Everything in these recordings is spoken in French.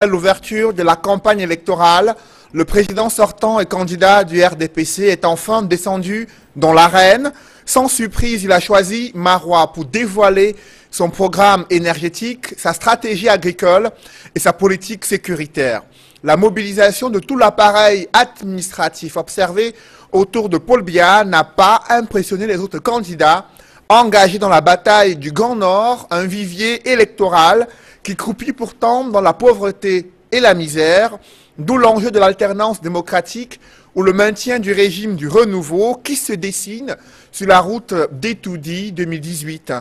À l'ouverture de la campagne électorale, le président sortant et candidat du RDPC est enfin descendu dans l'arène. Sans surprise, il a choisi Marois pour dévoiler son programme énergétique, sa stratégie agricole et sa politique sécuritaire. La mobilisation de tout l'appareil administratif observé autour de Paul Biya n'a pas impressionné les autres candidats engagés dans la bataille du Grand Nord, un vivier électoral qui croupit pourtant dans la pauvreté et la misère, d'où l'enjeu de l'alternance démocratique ou le maintien du régime du renouveau qui se dessine sur la route d'Etoudi 2018.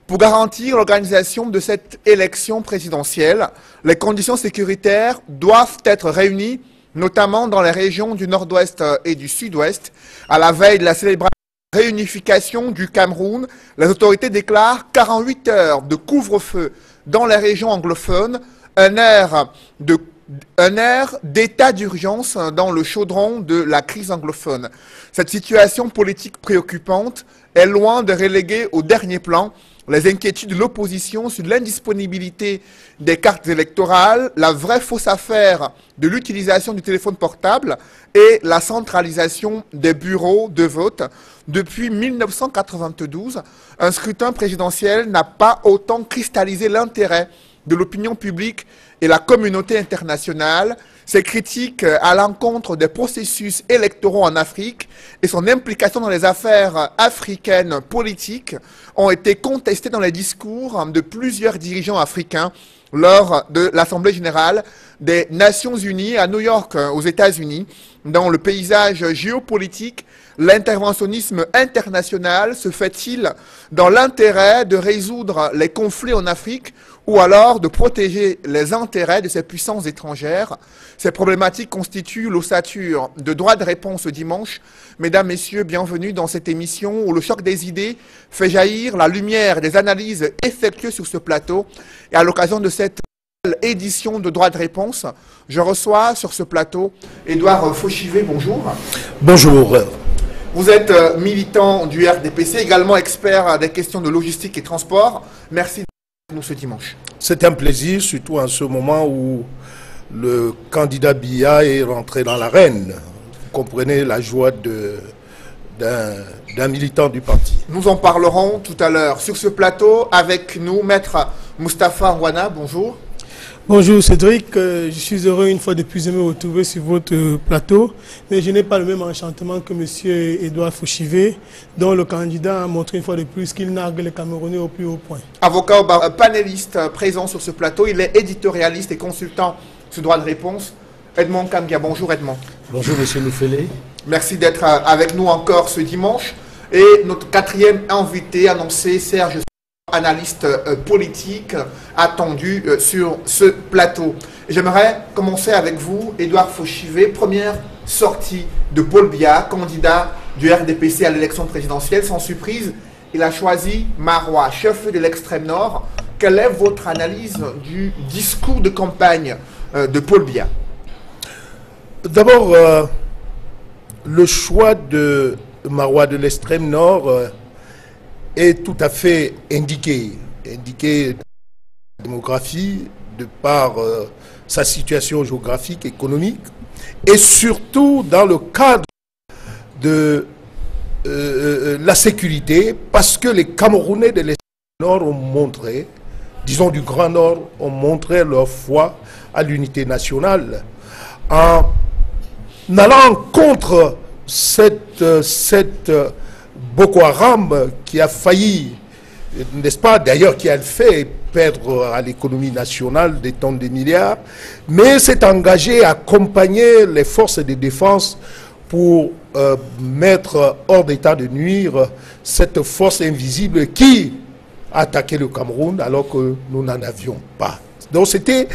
Pour garantir l'organisation de cette élection présidentielle, les conditions sécuritaires doivent être réunies, notamment dans les régions du nord-ouest et du sud-ouest. À la veille de la célébration de la réunification du Cameroun, les autorités déclarent 48 heures de couvre-feu dans les régions anglophones, un air d'état d'urgence dans le chaudron de la crise anglophone. Cette situation politique préoccupante est loin de reléguer au dernier plan les inquiétudes de l'opposition sur l'indisponibilité des cartes électorales, la vraie fausse affaire de l'utilisation du téléphone portable et la centralisation des bureaux de vote. Depuis 1992, un scrutin présidentiel n'a pas autant cristallisé l'intérêt de l'opinion publique et la communauté internationale. Ses critiques à l'encontre des processus électoraux en Afrique et son implication dans les affaires africaines politiques ont été contestées dans les discours de plusieurs dirigeants africains lors de l'Assemblée générale des Nations unies à New York, aux États-Unis. Dans le paysage géopolitique, l'interventionnisme international se fait-il dans l'intérêt de résoudre les conflits en Afrique ou alors de protéger les intérêts de ces puissances étrangères? Ces problématiques constituent l'ossature de droit de réponse ce dimanche. Mesdames, Messieurs, bienvenue dans cette émission où le choc des idées fait jaillir la lumière des analyses effectuées sur ce plateau. Et à l'occasion de cette édition de droit de réponse, je reçois sur ce plateau Edouard Fauchivet. Bonjour. Bonjour. Vous êtes militant du RDPC, également expert des questions de logistique et transport. Merci d'être avec nous ce dimanche. C'est un plaisir, surtout en ce moment où le candidat Biya est rentré dans l'arène. Vous comprenez la joie d'un militant du parti. Nous en parlerons tout à l'heure. Sur ce plateau, avec nous, Maître Moustapha Ngwana. Bonjour. Bonjour Cédric, je suis heureux une fois de plus de me retrouver sur votre plateau, mais je n'ai pas le même enchantement que M. Edouard Fauchivet, dont le candidat a montré une fois de plus qu'il nargue les Camerounais au plus haut point. Avocat panéliste présent sur ce plateau, il est éditorialiste et consultant sur droit de réponse. Edmond Kambia, bonjour Edmond. Bonjour M. Noufélé. Merci d'être avec nous encore ce dimanche. Et notre quatrième invité annoncé, Serge, analyste politique attendu sur ce plateau. J'aimerais commencer avec vous, Edouard Fauchivet, première sortie de Paul Biya, candidat du RDPC à l'élection présidentielle. Sans surprise, il a choisi Marois, chef de l'extrême nord. Quelle est votre analyse du discours de campagne de Paul Biya? D'abord, le choix de Marois de l'extrême nord est tout à fait indiqué dans la démographie, de par sa situation géographique, économique, et surtout dans le cadre de la sécurité, parce que les Camerounais de l'extrême nord ont montré, disons du Grand Nord, ont montré leur foi à l'unité nationale en allant contre cette Boko Haram qui a failli, n'est-ce pas, d'ailleurs qui a fait perdre à l'économie nationale des tonnes de milliards, mais s'est engagé à accompagner les forces de défense pour mettre hors d'état de nuire cette force invisible qui a attaqué le Cameroun alors que nous n'en avions pas. Donc c'était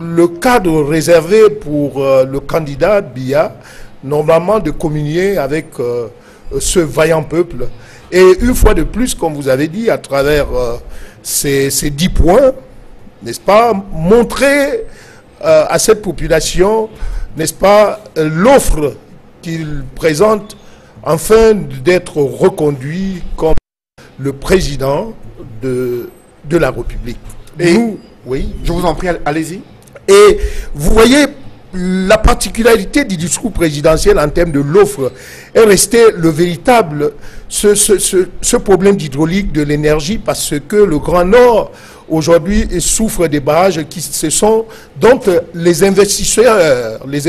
le cadre réservé pour le candidat Biya, normalement de communier avec ce vaillant peuple. Et une fois de plus, comme vous avez dit, à travers ces 10 points, n'est-ce pas, montrer à cette population, n'est-ce pas, l'offre qu'il présente afin d'être reconduit comme le président de la République. Et nous, oui. Je vous en prie, allez-y. Et vous voyez, la particularité du discours présidentiel en termes de l'offre est resté le véritable, ce problème d'hydraulique de l'énergie, parce que le Grand Nord aujourd'hui souffre des barrages dont les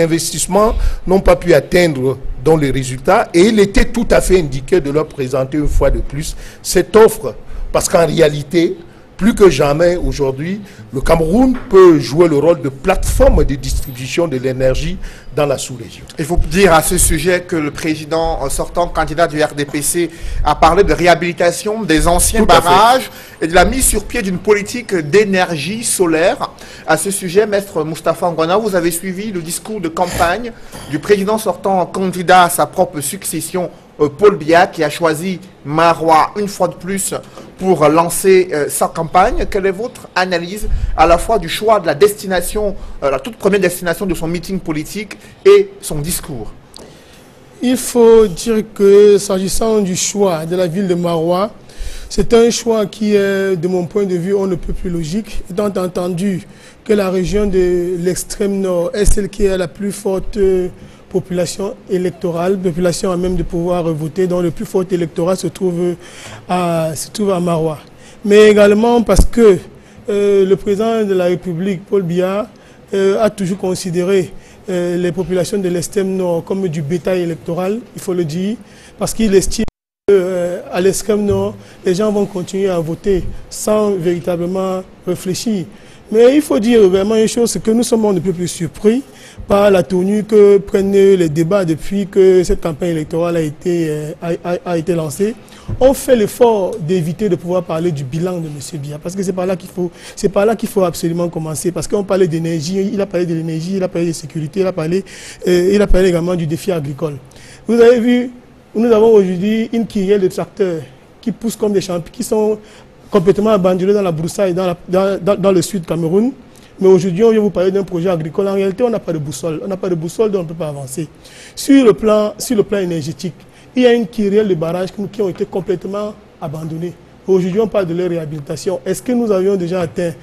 investissements n'ont pas pu atteindre dans les résultats, et il était tout à fait indiqué de leur présenter une fois de plus cette offre, parce qu'en réalité, plus que jamais aujourd'hui, le Cameroun peut jouer le rôle de plateforme de distribution de l'énergie dans la sous-région. Il faut dire à ce sujet que le président sortant, candidat du RDPC, a parlé de réhabilitation des anciens barrages et de la mise sur pied d'une politique d'énergie solaire. À ce sujet, maître Moustapha Ngwana, vous avez suivi le discours de campagne du président sortant, candidat à sa propre succession, Paul Biya, qui a choisi Marois une fois de plus pour lancer sa campagne. Quelle est votre analyse à la fois du choix de la destination, la toute première destination de son meeting politique et son discours? Il faut dire que s'agissant du choix de la ville de Marois, c'est un choix qui est, de mon point de vue, on ne peut plus logique, étant entendu que la région de l'extrême nord est celle qui a la plus forte population électorale, population à même de pouvoir voter, dont le plus fort électorat se trouve à Marois. Mais également parce que le président de la République, Paul Biya, a toujours considéré les populations de l'extrême nord comme du bétail électoral, il faut le dire, parce qu'il estime qu'à l'extrême nord, les gens vont continuer à voter sans véritablement réfléchir. Mais il faut dire vraiment une chose, c'est que nous sommes un peu plus surpris par la tenue que prennent les débats depuis que cette campagne électorale a été lancée. On fait l'effort d'éviter de pouvoir parler du bilan de M. Biya, parce que c'est par là qu'il faut absolument commencer, parce qu'on parlait d'énergie, il a parlé de l'énergie, il a parlé de sécurité, il a parlé également du défi agricole. Vous avez vu, nous avons aujourd'hui une kyrielle de tracteurs qui poussent comme des champions, qui sont complètement abandonnés dans la broussaille, dans le sud Cameroun. Mais aujourd'hui, on vient vous parler d'un projet agricole. En réalité, on n'a pas de boussole. On n'a pas de boussole, donc on ne peut pas avancer. Sur le plan énergétique, il y a une kyrielle de barrages qui ont été complètement abandonnés. Aujourd'hui, on parle de leur réhabilitation. Est-ce que nous avions déjà atteint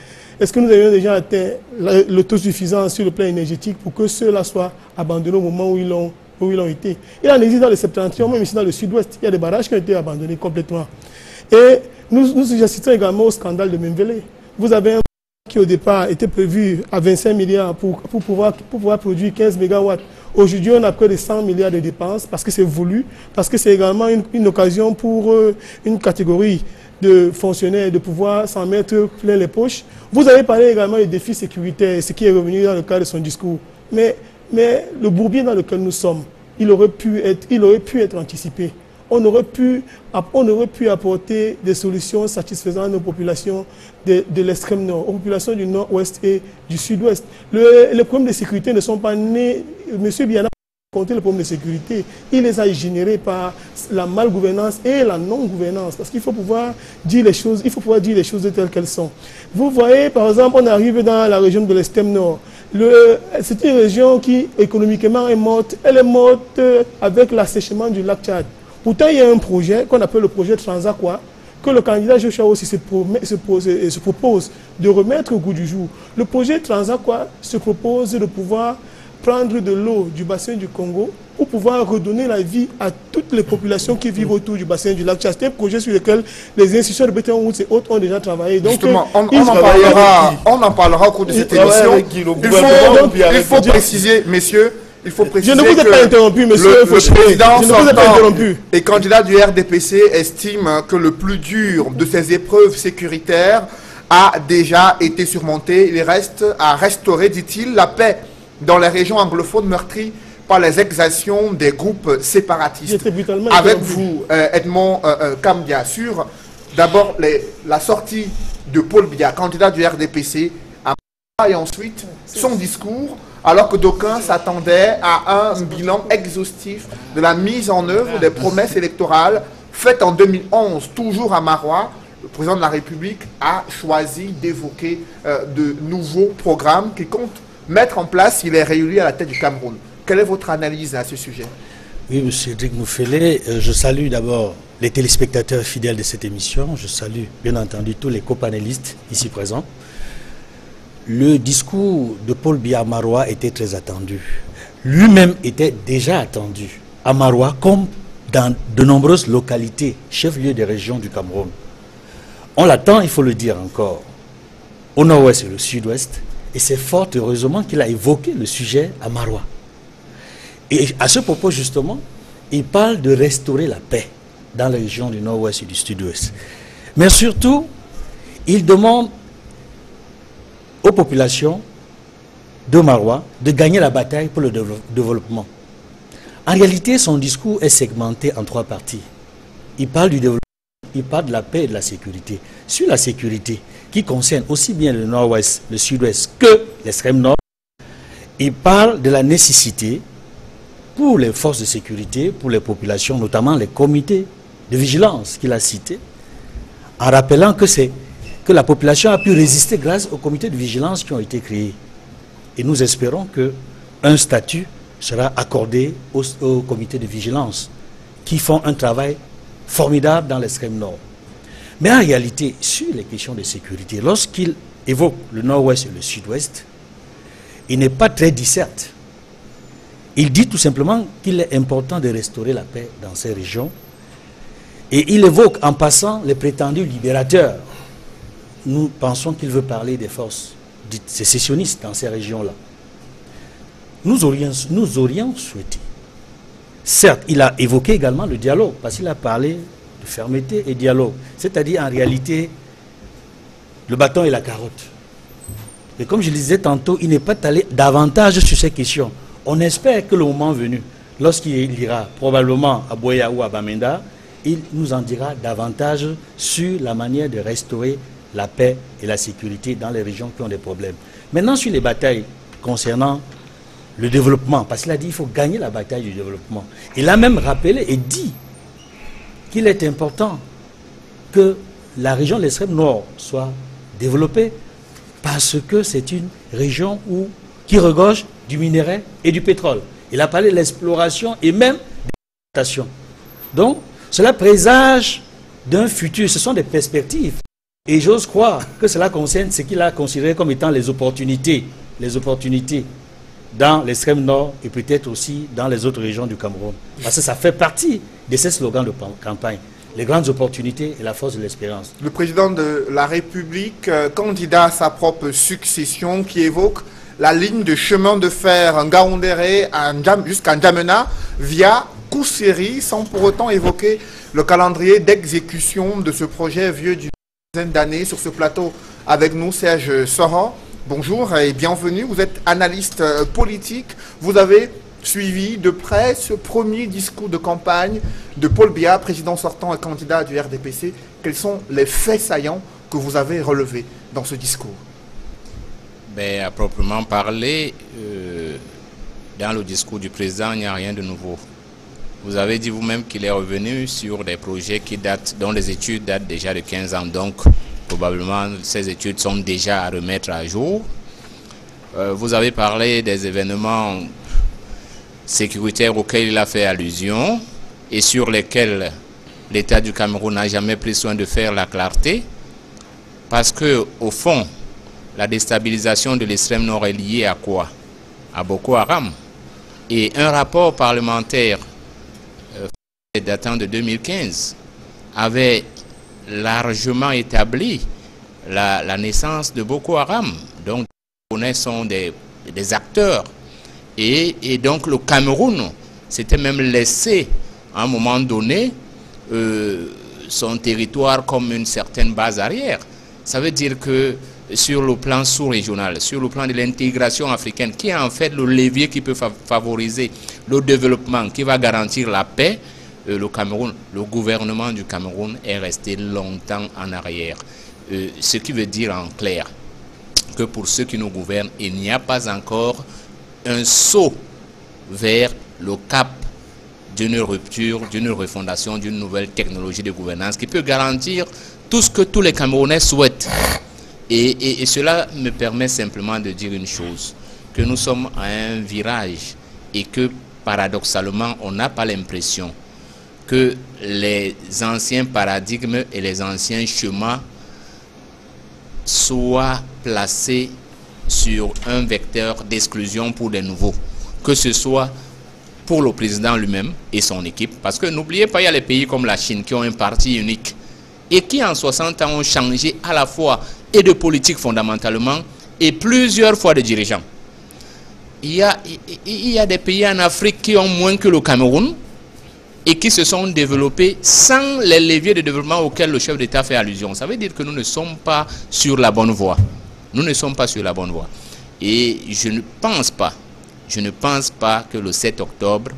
l'autosuffisance sur le plan énergétique pour que ceux-là soient abandonnés au moment où ils l'ont été? Il en existe dans le septentrion, même ici dans le sud-ouest. Il y a des barrages qui ont été abandonnés complètement. Et nous assistons également au scandale de Memvele. Vous avez un qui au départ était prévu à 25 milliards pour pouvoir produire 15 mégawatts. Aujourd'hui, on a près de 100 milliards de dépenses parce que c'est voulu, parce que c'est également une occasion pour une catégorie de fonctionnaires de pouvoir s'en mettre plein les poches. Vous avez parlé également des défis sécuritaires, ce qui est revenu dans le cadre de son discours. Mais le bourbier dans lequel nous sommes, il aurait pu être anticipé. On aurait pu apporter des solutions satisfaisantes aux populations de l'extrême nord, aux populations du nord-ouest et du sud-ouest. Les problèmes de sécurité ne sont pas nés. M. Biya n'a pas compté les problèmes de sécurité. Il les a générés par la malgouvernance et la non-gouvernance. Parce qu'il faut pouvoir dire les choses, telles qu'elles sont. Vous voyez, par exemple, on arrive dans la région de l'extrême nord. C'est une région qui, économiquement, est morte. Elle est morte avec l'assèchement du lac Tchad. Pourtant, il y a un projet qu'on appelle le projet Transaqua, que le candidat Joshua aussi se propose de remettre au goût du jour. Le projet Transaqua se propose de pouvoir prendre de l'eau du bassin du Congo pour pouvoir redonner la vie à toutes les populations qui vivent autour du bassin du lac Tchad. C'est un projet sur lequel les institutions de Bretton Woods et autres ont déjà travaillé. Donc, justement, on en parlera au cours de cette émission. Il faut préciser, messieurs, il faut préciser je ne vous ai pas interrompu, monsieur. Le président sortant et candidat du RDPC estime que le plus dur de ces épreuves sécuritaires a déjà été surmonté. Il reste à restaurer, dit-il, la paix dans les régions anglophones meurtries par les exactions des groupes séparatistes. Avec vous, Edmond Kambia, sur d'abord la sortie de Paul Biya, candidat du RDPC, et ensuite son discours, alors que d'aucuns s'attendaient à un bilan exhaustif de la mise en œuvre des promesses électorales faites en 2011, toujours à Marois. Le président de la République a choisi d'évoquer de nouveaux programmes qu'il compte mettre en place s'il est réélu à la tête du Cameroun. Quelle est votre analyse à ce sujet? Oui, M. Cédric Moufele, je salue d'abord les téléspectateurs fidèles de cette émission. Je salue bien entendu tous les copanélistes ici présents. le discours de Paul Biya à Maroua était très attendu. Lui-même était déjà attendu à Maroua comme dans de nombreuses localités, chefs-lieux des régions du Cameroun. On l'attend, il faut le dire encore, au nord-ouest et le sud-ouest, et c'est fort heureusement qu'il a évoqué le sujet à Maroua. Et à ce propos, justement, il parle de restaurer la paix dans les régions du nord-ouest et du sud-ouest. Mais surtout, il demande aux populations de Maroua de gagner la bataille pour le développement. En réalité, son discours est segmenté en 3 parties. Il parle du développement, il parle de la paix et de la sécurité. Sur la sécurité, qui concerne aussi bien le nord-ouest, le sud-ouest que l'extrême nord, il parle de la nécessité pour les forces de sécurité, pour les populations, notamment les comités de vigilance qu'il a cités, en rappelant que la population a pu résister grâce aux comités de vigilance qui ont été créés. Et nous espérons qu'un statut sera accordé aux comités de vigilance qui font un travail formidable dans l'extrême nord. Mais en réalité, sur les questions de sécurité, lorsqu'il évoque le nord-ouest et le sud-ouest, il n'est pas très disserte. Il dit tout simplement qu'il est important de restaurer la paix dans ces régions. Et il évoque en passant les prétendus libérateurs. Nous pensons qu'il veut parler des forces dites sécessionnistes dans ces régions-là. Nous aurions souhaité. Certes, il a évoqué également le dialogue, parce qu'il a parlé de fermeté et dialogue. C'est-à-dire, en réalité, le bâton et la carotte. Et comme je le disais tantôt, il n'est pas allé davantage sur ces questions. On espère que le moment venu, lorsqu'il ira probablement à Boya ou à Bamenda, il nous en dira davantage sur la manière de restaurer la paix et la sécurité dans les régions qui ont des problèmes. Maintenant, sur les batailles concernant le développement, parce qu'il a dit qu'il faut gagner la bataille du développement. Il a même rappelé et dit qu'il est important que la région de l'extrême nord soit développée parce que c'est une région qui regorge du minerai et du pétrole. Il a parlé de l'exploration et même de l'exploitation. Donc, cela présage d'un futur, ce sont des perspectives. Et j'ose croire que cela concerne ce qu'il a considéré comme étant les opportunités dans l'extrême nord et peut-être aussi dans les autres régions du Cameroun. Parce que ça fait partie de ces slogans de campagne. Les grandes opportunités et la force de l'espérance. Le président de la République, candidat à sa propre succession, qui évoque la ligne de chemin de fer en Ngaoundéré jusqu'à N'Djamena via Kousseri, sans pour autant évoquer le calendrier d'exécution de ce projet vieux d'une dizaine d'années. Sur ce plateau avec nous, Serge Soran. Bonjour et bienvenue. Vous êtes analyste politique. Vous avez suivi de près ce premier discours de campagne de Paul Biya, président sortant et candidat du RDPC. Quels sont les faits saillants que vous avez relevés dans ce discours? À proprement parler, dans le discours du président, il n'y a rien de nouveau. Vous avez dit vous-même qu'il est revenu sur des projets dont les études datent déjà de 15 ans. Donc, probablement, ces études sont déjà à remettre à jour. Vous avez parlé des événements sécuritaires auxquels il a fait allusion et sur lesquels l'État du Cameroun n'a jamais pris soin de faire la clarté. Parce que, au fond, la déstabilisation de l'extrême nord est liée à quoi? À Boko Haram. Et un rapport parlementaire datant de 2015 avait largement établi la naissance de Boko Haram. Donc, les sont des acteurs. Et donc, le Cameroun s'était même laissé, à un moment donné, son territoire comme une certaine base arrière. Ça veut dire que sur le plan sous-régional, sur le plan de l'intégration africaine, qui est en fait le levier qui peut favoriser le développement, qui va garantir la paix, le gouvernement du Cameroun est resté longtemps en arrière. Ce qui veut dire en clair que pour ceux qui nous gouvernent, il n'y a pas encore un saut vers le cap d'une rupture, d'une refondation, d'une nouvelle technologie de gouvernance qui peut garantir tout ce que tous les Camerounais souhaitent. Et cela me permet simplement de dire une chose, que nous sommes à un virage et que paradoxalement, on n'a pas l'impression que les anciens paradigmes et les anciens chemins soient placés sur un vecteur d'exclusion pour des nouveaux, que ce soit pour le président lui-même et son équipe. Parce que n'oubliez pas, il y a les pays comme la Chine qui ont un parti unique et qui en 60 ans ont changé à la fois et de politique fondamentalement et plusieurs fois de dirigeants. Il y a des pays en Afrique qui ont moins que le Cameroun et qui se sont développés sans les leviers de développement auxquels le chef d'État fait allusion. Ça veut dire que nous ne sommes pas sur la bonne voie. Nous ne sommes pas sur la bonne voie. Et je ne pense pas que le 7 octobre,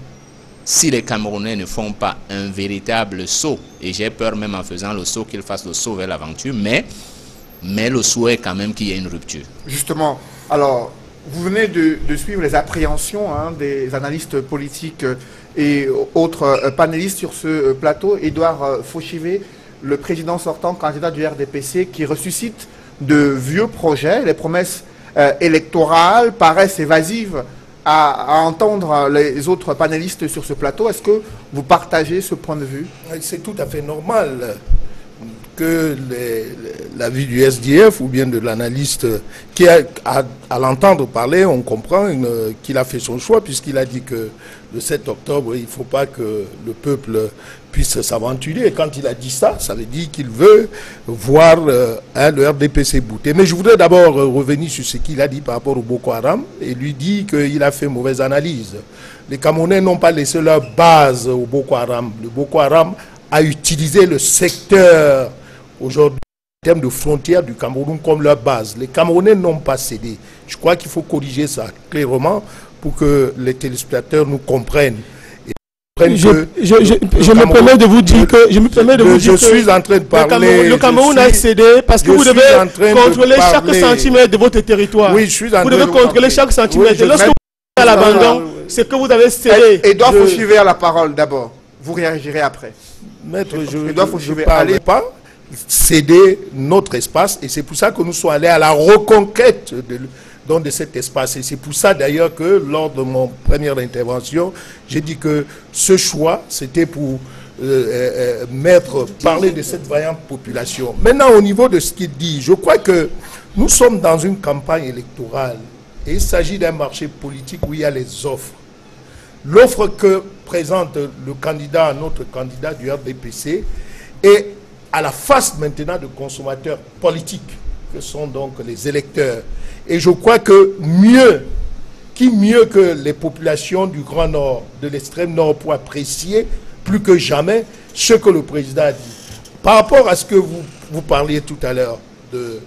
si les Camerounais ne font pas un véritable saut, et j'ai peur même en faisant le saut qu'ils fassent le saut vers l'aventure, mais le souhait quand même qu'il y ait une rupture. Justement, alors, vous venez de suivre les appréhensions des analystes politiques et autres panélistes sur ce plateau. Édouard Fauchivé, le président sortant, candidat du RDPC, qui ressuscite de vieux projets. Les promesses électorales paraissent évasives à entendre les autres panélistes sur ce plateau. Est-ce que vous partagez ce point de vue? C'est tout à fait normal que l'avis du SDF ou bien de l'analyste qui à l'entendre parler, on comprend qu'il a fait son choix puisqu'il a dit que le 7 octobre, il ne faut pas que le peuple puisse s'aventurer. Et quand il a dit ça, ça veut dire qu'il veut voir le RDPC bouter. Mais je voudrais d'abord revenir sur ce qu'il a dit par rapport au Boko Haram et lui dire qu'il a fait mauvaise analyse. Les Camerounais n'ont pas laissé leur base au Boko Haram. Le Boko Haram a utilisé le secteur aujourd'hui en termes de frontières du Cameroun comme leur base. Les Camerounais n'ont pas cédé. Je crois qu'il faut corriger ça clairement pour que les téléspectateurs nous comprennent. Je me permets de vous dire que je suis en train de parler. Le Cameroun a cédé parce que vous devez contrôler chaque centimètre de votre territoire. Oui, je suis en train de vous devez contrôler chaque centimètre. Oui, lorsque vous êtes à l'abandon, c'est que vous avez cédé. Édouard Fauchivé a la parole d'abord. Vous réagirez après. Maître, je ne parle pas céder notre espace et c'est pour ça que nous sommes allés à la reconquête de cet espace. Et c'est pour ça d'ailleurs que lors de mon première intervention, j'ai dit que ce choix, c'était pour parler de cette vaillante population. Maintenant, au niveau de ce qu'il dit, je crois que nous sommes dans une campagne électorale et il s'agit d'un marché politique où il y a les offres. L'offre que présente le candidat, notre candidat du RDPC, est à la face maintenant de consommateurs politiques, que sont donc les électeurs. Et je crois que qui mieux que les populations du Grand Nord, de l'extrême Nord, pour apprécier plus que jamais ce que le président a dit. Par rapport à ce que vous parliez tout à l'heure de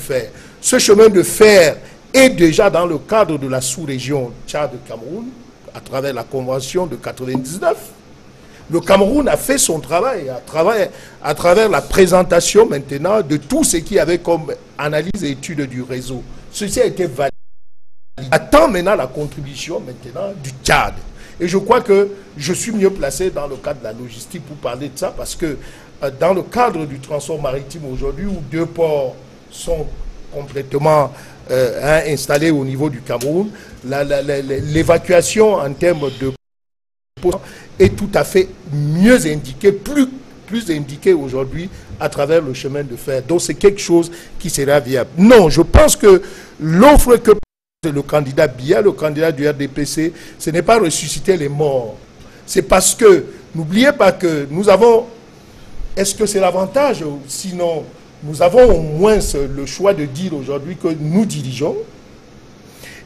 fer, ce chemin de fer est déjà dans le cadre de la sous-région Tchad-Cameroun, à travers la convention de 99. Le Cameroun a fait son travail à travers la présentation maintenant de tout ce qu'il y avait comme analyse et étude du réseau. Ceci a été validé. Attend maintenant la contribution maintenant du Tchad. Et je crois que je suis mieux placé dans le cadre de la logistique pour parler de ça parce que dans le cadre du transport maritime aujourd'hui où 2 ports sont complètement installés au niveau du Cameroun, l'évacuation en termes de est tout à fait mieux indiquée, plus indiquée aujourd'hui à travers le chemin de fer. Donc c'est quelque chose qui sera viable. Non, je pense que l'offre que le candidat Biya, le candidat du RDPC, ce n'est pas ressusciter les morts. C'est parce que, n'oubliez pas que nous avons, est-ce que c'est l'avantage? Sinon, nous avons au moins le choix de dire aujourd'hui que nous dirigeons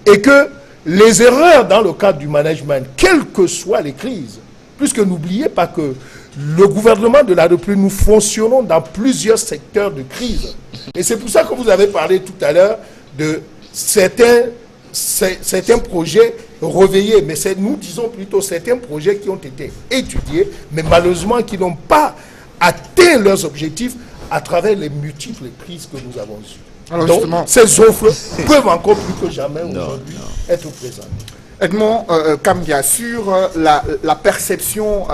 et que les erreurs dans le cadre du management, quelles que soient les crises, puisque n'oubliez pas que le gouvernement de la République, nous fonctionnons dans plusieurs secteurs de crise. Et c'est pour ça que vous avez parlé tout à l'heure de certains projets réveillés, mais nous disons plutôt certains projets qui ont été étudiés, mais malheureusement qui n'ont pas atteint leurs objectifs à travers les multiples crises que nous avons eues. Alors donc, ces offres peuvent encore plus que jamais aujourd'hui être présentes. Edmond Kambia, sur la perception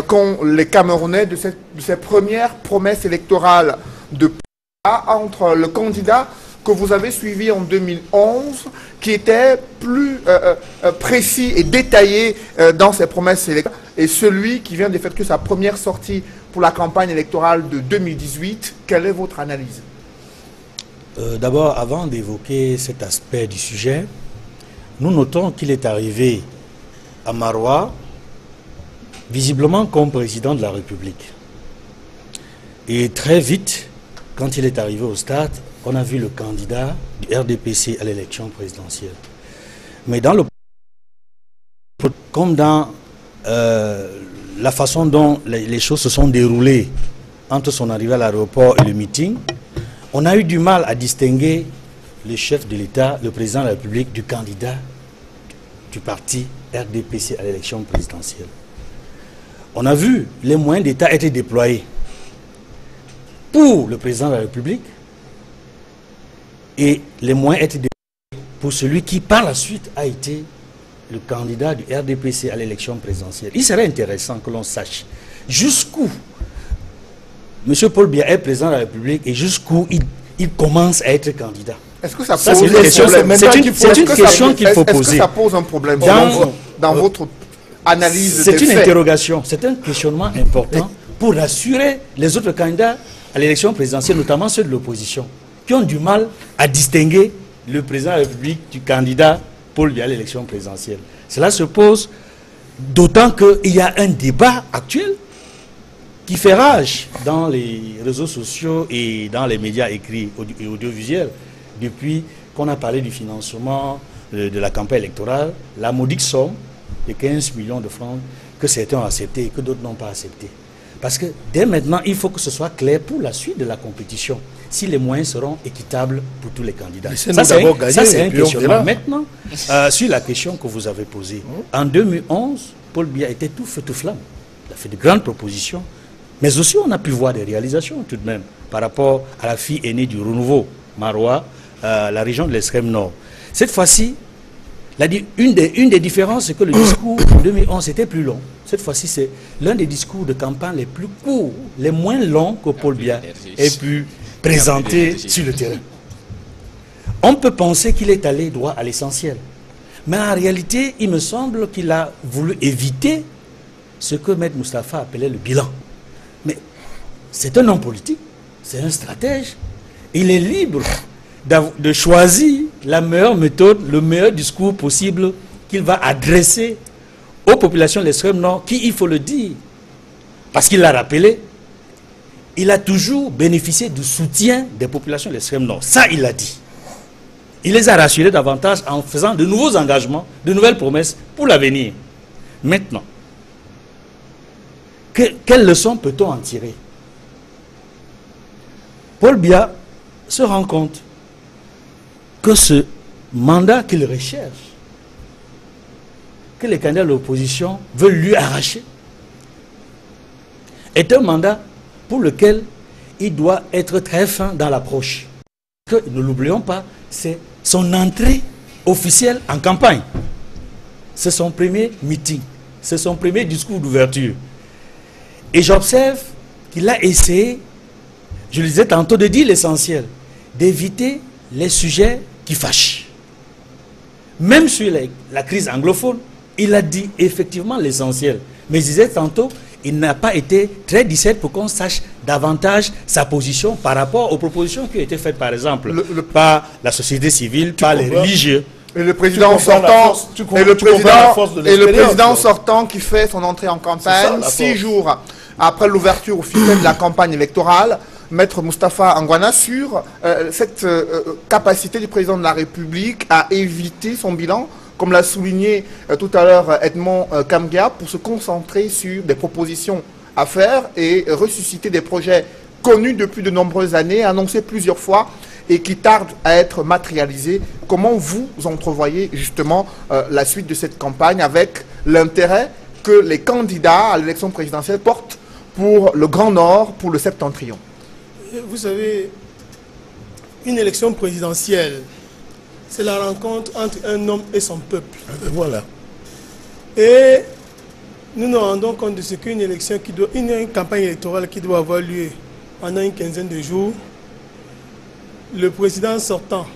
qu'ont les Camerounais de ces premières promesses électorales entre le candidat que vous avez suivi en 2011, qui était plus précis et détaillé dans ses promesses électorales, et celui qui vient d'effectuer sa première sortie pour la campagne électorale de 2018, quelle est votre analyse? D'abord, avant d'évoquer cet aspect du sujet, nous notons qu'il est arrivé à Maroua, visiblement comme président de la République. Et très vite, quand il est arrivé au stade, on a vu le candidat du RDPC à l'élection présidentielle. Mais dans le... comme dans la façon dont les choses se sont déroulées entre son arrivée à l'aéroport et le meeting, on a eu du mal à distinguer le chef de l'État, le président de la République, du candidat du parti RDPC à l'élection présidentielle. On a vu les moyens d'État être déployés pour le président de la République et les moyens être déployés pour celui qui par la suite a été le candidat du RDPC à l'élection présidentielle. Il serait intéressant que l'on sache jusqu'où M. Paul Biya est président de la République et jusqu'où il commence à être candidat. Est-ce que ça pose c'est une question qu'il faut poser. Est-ce que ça pose un problème dans votre analyse? C'est une interrogation, c'est un questionnement important pour rassurer les autres candidats à l'élection présidentielle, notamment ceux de l'opposition, qui ont du mal à distinguer le président de la République du candidat Paul Biya à l'élection présidentielle. Cela se pose d'autant qu'il y a un débat actuel qui fait rage dans les réseaux sociaux et dans les médias écrits et audiovisuels depuis qu'on a parlé du financement de la campagne électorale, la modique somme de 15 millions de francs que certains ont accepté et que d'autres n'ont pas accepté. Parce que dès maintenant, il faut que ce soit clair pour la suite de la compétition, si les moyens seront équitables pour tous les candidats. Ça, c'est un questionnement. Maintenant, sur la question que vous avez posée, en 2011, Paul Biya était tout feu tout flamme. Il a fait de grandes propositions, mais aussi on a pu voir des réalisations tout de même par rapport à la fille aînée du renouveau, Maroua, la région de l'extrême nord. Cette fois-ci, une des différences, c'est que le discours en 2011 était plus long. Cette fois-ci, c'est l'un des discours de campagne les plus courts, les moins longs que Paul Biya ait pu présenter sur le terrain. On peut penser qu'il est allé droit à l'essentiel. Mais en réalité, il me semble qu'il a voulu éviter ce que Maître Moustapha appelait le bilan. Mais c'est un homme politique, c'est un stratège. Il est libre de choisir la meilleure méthode, le meilleur discours possible qu'il va adresser aux populations de l'extrême nord, qui, il faut le dire, parce qu'il l'a rappelé, il a toujours bénéficié du soutien des populations de l'extrême nord. Ça, il l'a dit. Il les a rassurés davantage en faisant de nouveaux engagements, de nouvelles promesses pour l'avenir. Maintenant, quelle leçon peut-on en tirer? Paul Biya se rend compte que ce mandat qu'il recherche, que les candidats de l'opposition veulent lui arracher, est un mandat pour lequel il doit être très fin dans l'approche. Ne l'oublions pas, c'est son entrée officielle en campagne. C'est son premier meeting, c'est son premier discours d'ouverture. Et j'observe qu'il a essayé, je le disais tantôt, de dire l'essentiel, d'éviter les sujets qui fâchent. Même sur la crise anglophone, il a dit effectivement l'essentiel. Mais je disais tantôt, il n'a pas été très discret pour qu'on sache davantage sa position par rapport aux propositions qui ont été faites, par exemple, par la société civile, par les religieux. Et le président sortant qui fait son entrée en campagne 6 jours après l'ouverture officielle de la campagne électorale, Maître Moustapha Anguana sur cette capacité du président de la République à éviter son bilan, comme l'a souligné tout à l'heure Edmond Kamgia, pour se concentrer sur des propositions à faire et ressusciter des projets connus depuis de nombreuses années, annoncés plusieurs fois et qui tardent à être matérialisés. Comment vous entrevoyez justement la suite de cette campagne avec l'intérêt que les candidats à l'élection présidentielle portent pour le Grand Nord, pour le Septentrion? Vous savez, une élection présidentielle, c'est la rencontre entre un homme et son peuple. Voilà. Et nous nous rendons compte de ce qu'une élection une campagne électorale qui doit avoir lieu pendant une quinzaine de jours, le président sortant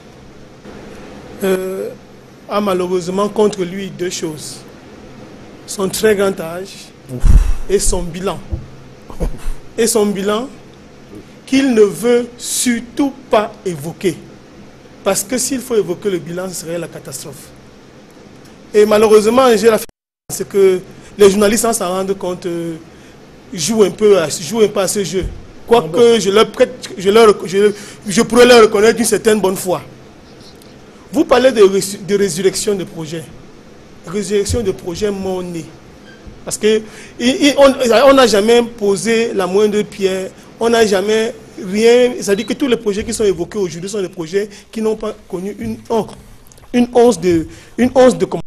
a malheureusement contre lui 2 choses. Son très grand âge et son bilan. Et son bilan qu'il ne veut surtout pas évoquer. Parce que s'il faut évoquer le bilan, ce serait la catastrophe. Et malheureusement, j'ai la c'est que les journalistes, sans s'en rendre compte, jouent un peu à ce jeu. Quoique je pourrais leur reconnaître une certaine bonne foi. Vous parlez de résurrection de projets. Résurrection de projets mon-nés. Parce qu'on n'a jamais posé la moindre pierre, on n'a jamais rien. C'est-à-dire que tous les projets qui sont évoqués aujourd'hui sont des projets qui n'ont pas connu une once de commencement.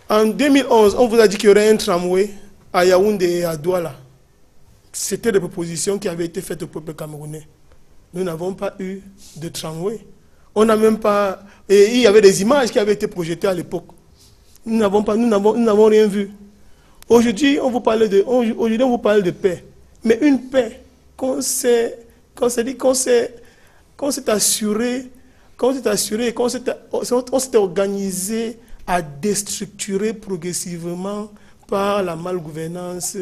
En 2011, on vous a dit qu'il y aurait un tramway à Yaoundé et à Douala. C'était des propositions qui avaient été faites au peuple camerounais. Nous n'avons pas eu de tramway. On n'a même pas... Et il y avait des images qui avaient été projetées à l'époque. Nous n'avons rien vu. Aujourd'hui, on vous parle de paix. Mais une paix qu'on s'est assuré, qu'on s'était organisé à déstructurer progressivement par la malgouvernance.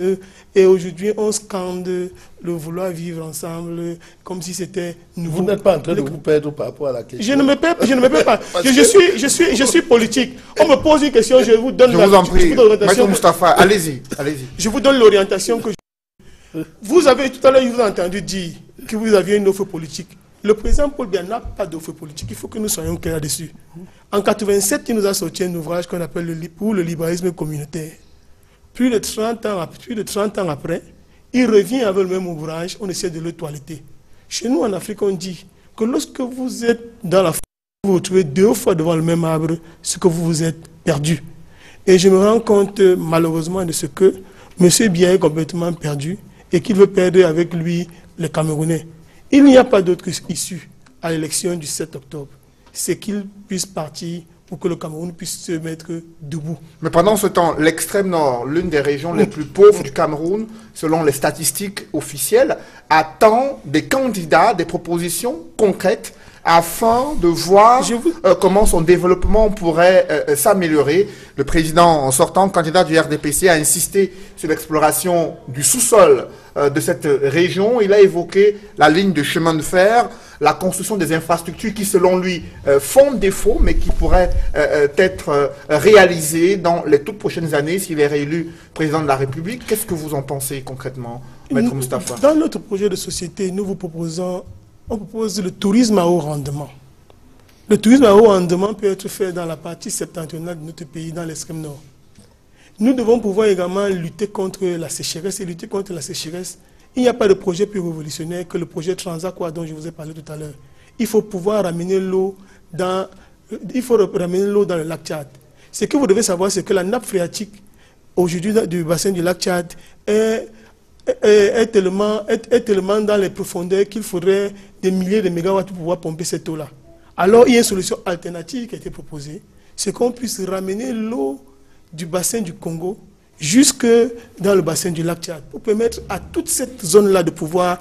Et aujourd'hui, on scande le vouloir vivre ensemble comme si c'était nouveau. Vous n'êtes pas en train de vous perdre par rapport à la question. Je ne me perds pas. Je suis politique. On me pose une question, je vous donne l'orientation. Moustapha, allez-y. Je vous donne l'orientation que vous avez tout à l'heure, je vous ai entendu dire que vous aviez une offre politique. Le président Paul Biya n'a pas d'offre politique. Il faut que nous soyons clairs là-dessus. En 87, il nous a sorti un ouvrage qu'on appelle le libéralisme communautaire. Plus de 30 ans après, il revient avec le même ouvrage, on essaie de le toiletter. Chez nous, en Afrique, on dit que lorsque vous êtes dans la forêt, vous vous retrouvez 2 fois devant le même arbre, ce que vous vous êtes perdu. Et je me rends compte, malheureusement, de ce que M. Biya est complètement perdu et qu'il veut perdre avec lui les Camerounais. Il n'y a pas d'autre issue à l'élection du 7 octobre. C'est qu'il puisse partir pour que le Cameroun puisse se mettre debout. Mais pendant ce temps, l'extrême nord, l'une des régions les plus pauvres du Cameroun, selon les statistiques officielles, attend des candidats, des propositions concrètes afin de voir comment son développement pourrait s'améliorer. Le président, en sortant, candidat du RDPC, a insisté sur l'exploration du sous-sol de cette région. Il a évoqué la ligne de chemin de fer, la construction des infrastructures qui, selon lui, font défaut, mais qui pourraient être réalisées dans les toutes prochaines années s'il est réélu président de la République. Qu'est-ce que vous en pensez concrètement, Maître Moustapha? Dans notre projet de société, nous vous proposons... On propose le tourisme à haut rendement. Le tourisme à haut rendement peut être fait dans la partie septentrionale de notre pays, dans l'extrême nord. Nous devons pouvoir également lutter contre la sécheresse. Et lutter contre la sécheresse, il n'y a pas de projet plus révolutionnaire que le projet Transaqua dont je vous ai parlé tout à l'heure. Il faut pouvoir ramener l'eau dans le lac Tchad. Ce que vous devez savoir, c'est que la nappe phréatique, aujourd'hui, du bassin du lac Tchad, est tellement dans les profondeurs qu'il faudrait des milliers de mégawatts pour pouvoir pomper cette eau-là. Alors, il y a une solution alternative qui a été proposée, c'est qu'on puisse ramener l'eau du bassin du Congo jusque dans le bassin du lac Tchad pour permettre à toute cette zone-là de pouvoir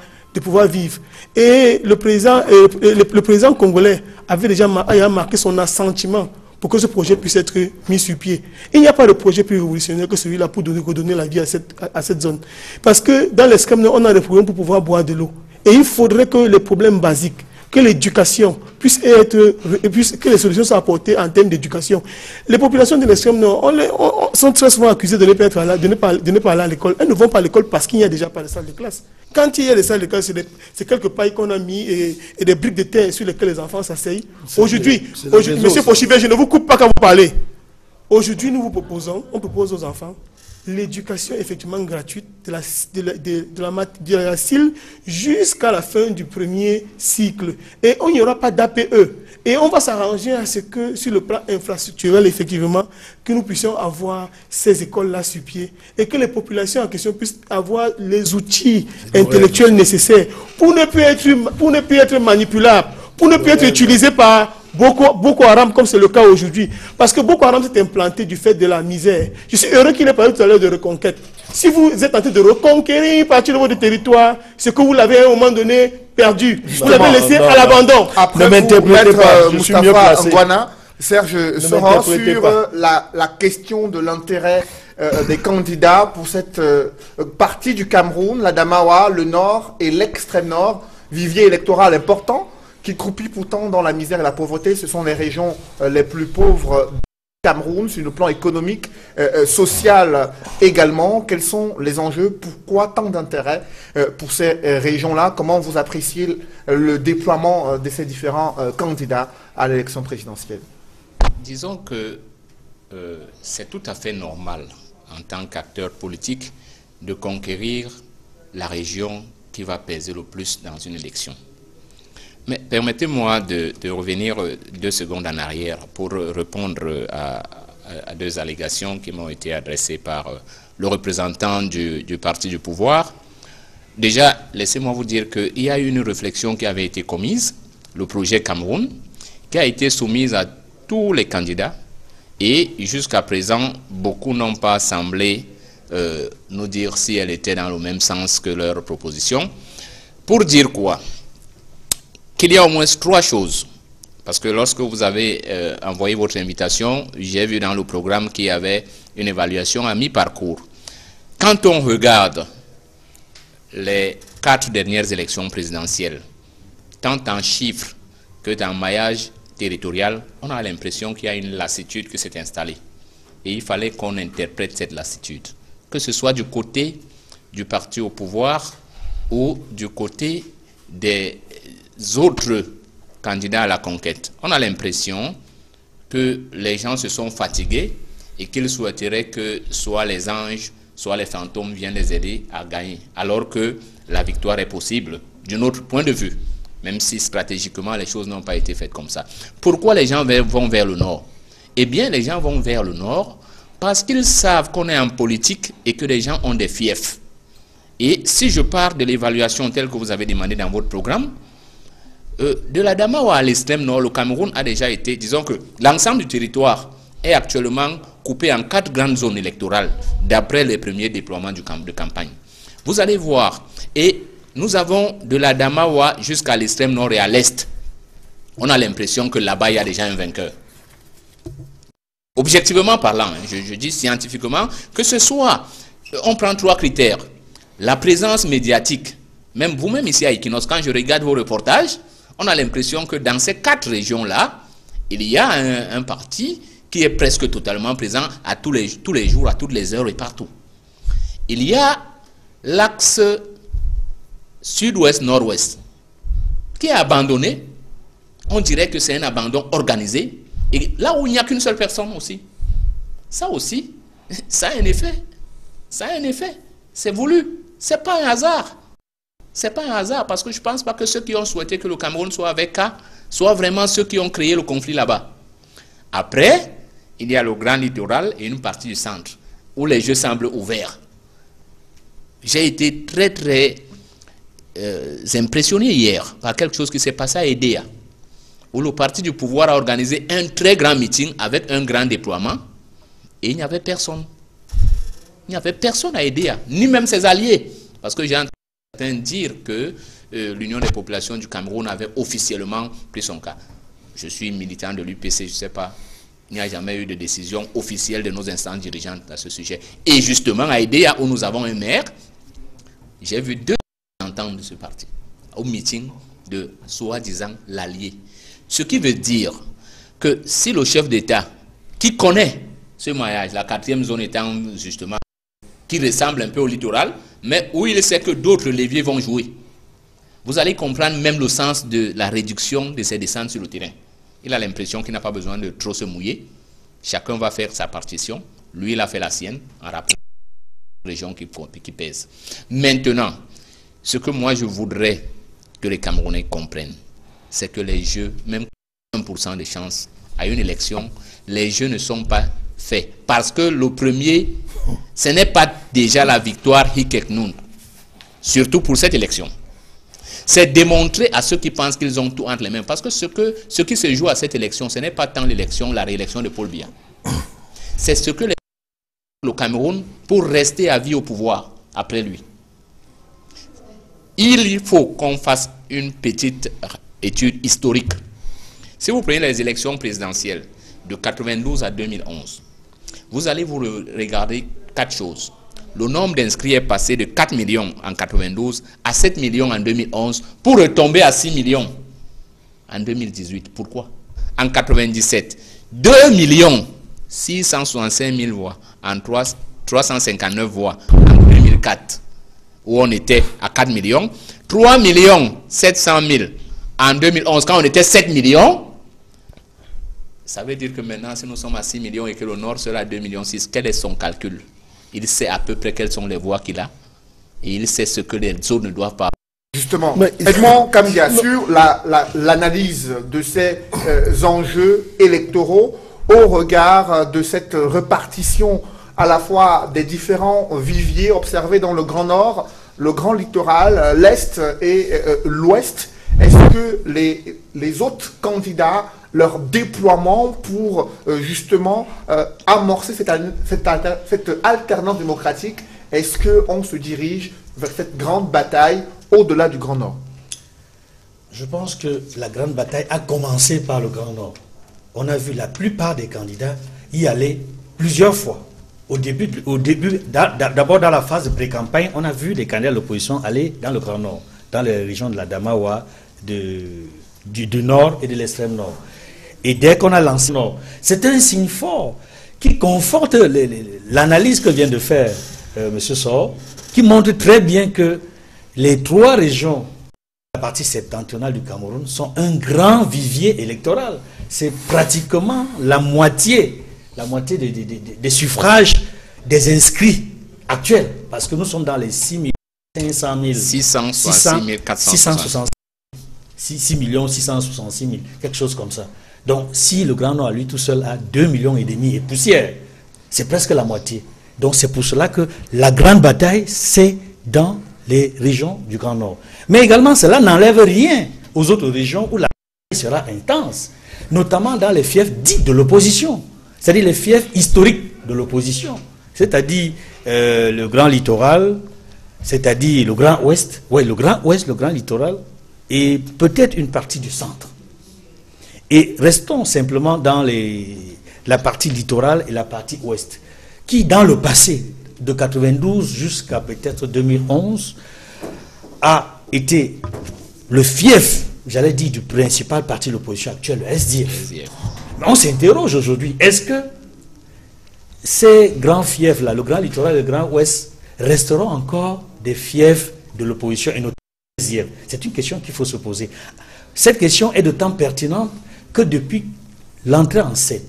vivre. Et le président congolais avait déjà marqué son assentiment pour que ce projet puisse être mis sur pied. Il n'y a pas de projet plus révolutionnaire que celui-là pour redonner la vie à cette zone. Parce que dans l'extrême nord, on a des problèmes pour pouvoir boire de l'eau. Et il faudrait que les problèmes basiques, que l'éducation que les solutions soient apportées en termes d'éducation. Les populations de l'extrême nord sont très souvent accusées de ne pas aller à l'école. Elles ne vont pas à l'école parce qu'il n'y a déjà pas de salle de classe. Quand il y a des salles de classe, c'est quelques pailles qu'on a mis et des briques de terre sur lesquelles les enfants s'asseyent. Aujourd'hui, monsieur Pochibé, je ne vous coupe pas quand vous parlez. Aujourd'hui, nous vous proposons, on propose aux enfants l'éducation effectivement gratuite de la CIL jusqu'à la fin du premier cycle. Et il n'y aura pas d'APE. Et on va s'arranger à ce que, sur le plan infrastructurel, effectivement, que nous puissions avoir ces écoles-là sur pied et que les populations en question puissent avoir les outils intellectuels nécessaires pour ne plus être manipulables, pour ne plus être utilisés par Boko Haram, comme c'est le cas aujourd'hui. Parce que Boko Haram s'est implanté du fait de la misère. Je suis heureux qu'il ait parlé tout à l'heure de reconquête. Si vous êtes en train de reconquérir une partie de votre territoire, c'est que vous l'avez à un moment donné perdu. Vous l'avez laissé à l'abandon. Après, ne m'interprétez pas, je suis mieux placé. Serge sera sur la question de l'intérêt des candidats pour cette partie du Cameroun, la Damawa, le nord et l'extrême nord. vivier électoral important qui croupit pourtant dans la misère et la pauvreté. Ce sont les régions les plus pauvres du Cameroun, sur le plan économique, social également. Quels sont les enjeux? Pourquoi tant d'intérêt pour ces régions-là? Comment vous appréciez le déploiement de ces différents candidats à l'élection présidentielle? Disons que c'est tout à fait normal en tant qu'acteur politique de conquérir la région qui va peser le plus dans une élection. Mais permettez-moi de revenir 2 secondes en arrière pour répondre à 2 allégations qui m'ont été adressées par le représentant du parti du pouvoir. Déjà, laissez-moi vous dire qu'il y a eu une réflexion qui avait été commise, le projet Cameroun, qui a été soumise à tous les candidats et jusqu'à présent, beaucoup n'ont pas semblé nous dire si elle était dans le même sens que leur proposition. Pour dire quoi? Qu'il y a au moins 3 choses. Parce que lorsque vous avez envoyé votre invitation, j'ai vu dans le programme qu'il y avait une évaluation à mi-parcours. Quand on regarde les 4 dernières élections présidentielles, tant en chiffres que dans maillage territorial, on a l'impression qu'il y a une lassitude qui s'est installée. Et il fallait qu'on interprète cette lassitude. Que ce soit du côté du parti au pouvoir ou du côté des autres candidats à la conquête. On a l'impression que les gens se sont fatigués et qu'ils souhaiteraient que soit les anges, soit les fantômes viennent les aider à gagner, alors que la victoire est possible d'un autre point de vue, même si stratégiquement les choses n'ont pas été faites comme ça. Pourquoi les gens vont vers le nord? Eh bien, les gens vont vers le nord parce qu'ils savent qu'on est en politique et que les gens ont des fiefs. Et si je pars de l'évaluation telle que vous avez demandé dans votre programme, de la Damawa à l'extrême nord, le Cameroun a déjà été, disons que l'ensemble du territoire est actuellement coupé en 4 grandes zones électorales, d'après les premiers déploiements de campagne. Vous allez voir, et nous avons de la Damawa jusqu'à l'extrême nord et à l'est. On a l'impression que là-bas, il y a déjà un vainqueur. Objectivement parlant, je dis scientifiquement, que ce soit, on prend 3 critères. La présence médiatique, même vous-même ici à Equinox, quand je regarde vos reportages, on a l'impression que dans ces 4 régions-là, il y a un parti qui est presque totalement présent à tous les jours, à toutes les heures et partout. Il y a l'axe sud-ouest-nord-ouest qui est abandonné. On dirait que c'est un abandon organisé. Et là où il n'y a qu'une seule personne aussi. Ça aussi, ça a un effet. Ça a un effet. C'est voulu. Ce n'est pas un hasard. Ce n'est pas un hasard parce que je ne pense pas que ceux qui ont souhaité que le Cameroun soit avec K soient vraiment ceux qui ont créé le conflit là-bas. Après, il y a le grand littoral et une partie du centre où les jeux semblent ouverts. J'ai été très impressionné hier par quelque chose qui s'est passé à Edea, où le parti du pouvoir a organisé un très grand meeting avec un grand déploiement et il n'y avait personne. Il n'y avait personne à Edea, ni même ses alliés. Parce que j'ai entendu dire que l'Union des populations du Cameroun avait officiellement pris son cas. Je suis militant de l'UPC, je ne sais pas. Il n'y a jamais eu de décision officielle de nos instances dirigeantes à ce sujet. Et justement, à Edea, où nous avons un maire, j'ai vu 2 représentants de ce parti au meeting de soi-disant l'allié. Ce qui veut dire que si le chef d'État, qui connaît ce maillage, la 4e zone étant justement, qui ressemble un peu au littoral, mais où il sait que d'autres leviers vont jouer, vous allez comprendre même le sens de la réduction de ses descentes sur le terrain. Il a l'impression qu'il n'a pas besoin de trop se mouiller. Chacun va faire sa partition. Lui, il a fait la sienne en rappelant la région qui pèse. Maintenant, ce que moi je voudrais que les Camerounais comprennent, c'est que les jeux, même 1% de chance à une élection, les jeux ne sont pas faits. Parce que le premier, ce n'est pas déjà la victoire Hikeknoun, surtout pour cette élection. C'est démontrer à ceux qui pensent qu'ils ont tout entre les mains. Parce que ce qui se joue à cette élection, ce n'est pas tant l'élection, la réélection de Paul Biya. C'est ce que le Cameroun pour rester à vie au pouvoir après lui. Il faut qu'on fasse une petite étude historique. Si vous prenez les élections présidentielles de 92 à 2011, vous allez vous regarder 4 choses. le nombre d'inscrits est passé de 4 millions en 92 à 7 millions en 2011 pour retomber à 6 millions en 2018. Pourquoi? En 97, 2 665 000 voix en 359 voix en 2004, où on était à 4 millions, 3 700 000 en 2011, quand on était 7 millions. Ça veut dire que maintenant, si nous sommes à 6 millions et que le Nord sera à 2,6 millions, quel est son calcul? Il sait à peu près quelles sont les voix qu'il a et il sait ce que les autres ne doivent pas. Justement, Edmond Kambia, sur l'analyse de ces enjeux électoraux au regard de cette répartition à la fois des différents viviers observés dans le Grand Nord, le Grand Littoral, l'Est et l'Ouest, est-ce que les autres candidats, leur déploiement pour justement amorcer cette alternance démocratique, est-ce qu'on se dirige vers cette grande bataille au-delà du Grand Nord? Je pense que la grande bataille a commencé par le Grand Nord. On a vu la plupart des candidats y aller plusieurs fois. Au début, d'abord dans la phase de pré-campagne, on a vu des candidats de l'opposition aller dans le Grand Nord, dans les régions de la Damawa, du Nord et de l'extrême Nord. Et dès qu'on a lancé le Nord, c'est un signe fort qui conforte l'analyse que vient de faire M. Sor, qui montre très bien que les trois régions, la partie septentrionale du Cameroun, sont un grand vivier électoral. C'est pratiquement la moitié des suffrages des inscrits actuels, parce que nous sommes dans les 6 500 000, 666 460. 6 666 000, quelque chose comme ça. Donc, si le Grand Nord, lui tout seul, a 2,5 millions et poussière, c'est presque la moitié. Donc, c'est pour cela que la grande bataille, c'est dans les régions du Grand Nord. Mais également, cela n'enlève rien aux autres régions où la bataille sera intense, notamment dans les fiefs dits de l'opposition, c'est-à-dire les fiefs historiques de l'opposition, c'est-à-dire le Grand Littoral, c'est-à-dire le Grand Ouest, oui, le Grand Ouest, le Grand Littoral, et peut-être une partie du centre. Et restons simplement dans la partie littorale et la partie ouest, qui dans le passé, de 92 jusqu'à peut-être 2011, a été le fief, j'allais dire, du principal parti de l'opposition actuelle, le SDF. Mais on s'interroge aujourd'hui, est-ce que ces grands fiefs-là, le Grand Littoral et le Grand Ouest, resteront encore des fiefs de l'opposition et notamment le SDF? C'est une question qu'il faut se poser. Cette question est d'autant pertinente que depuis l'entrée en scène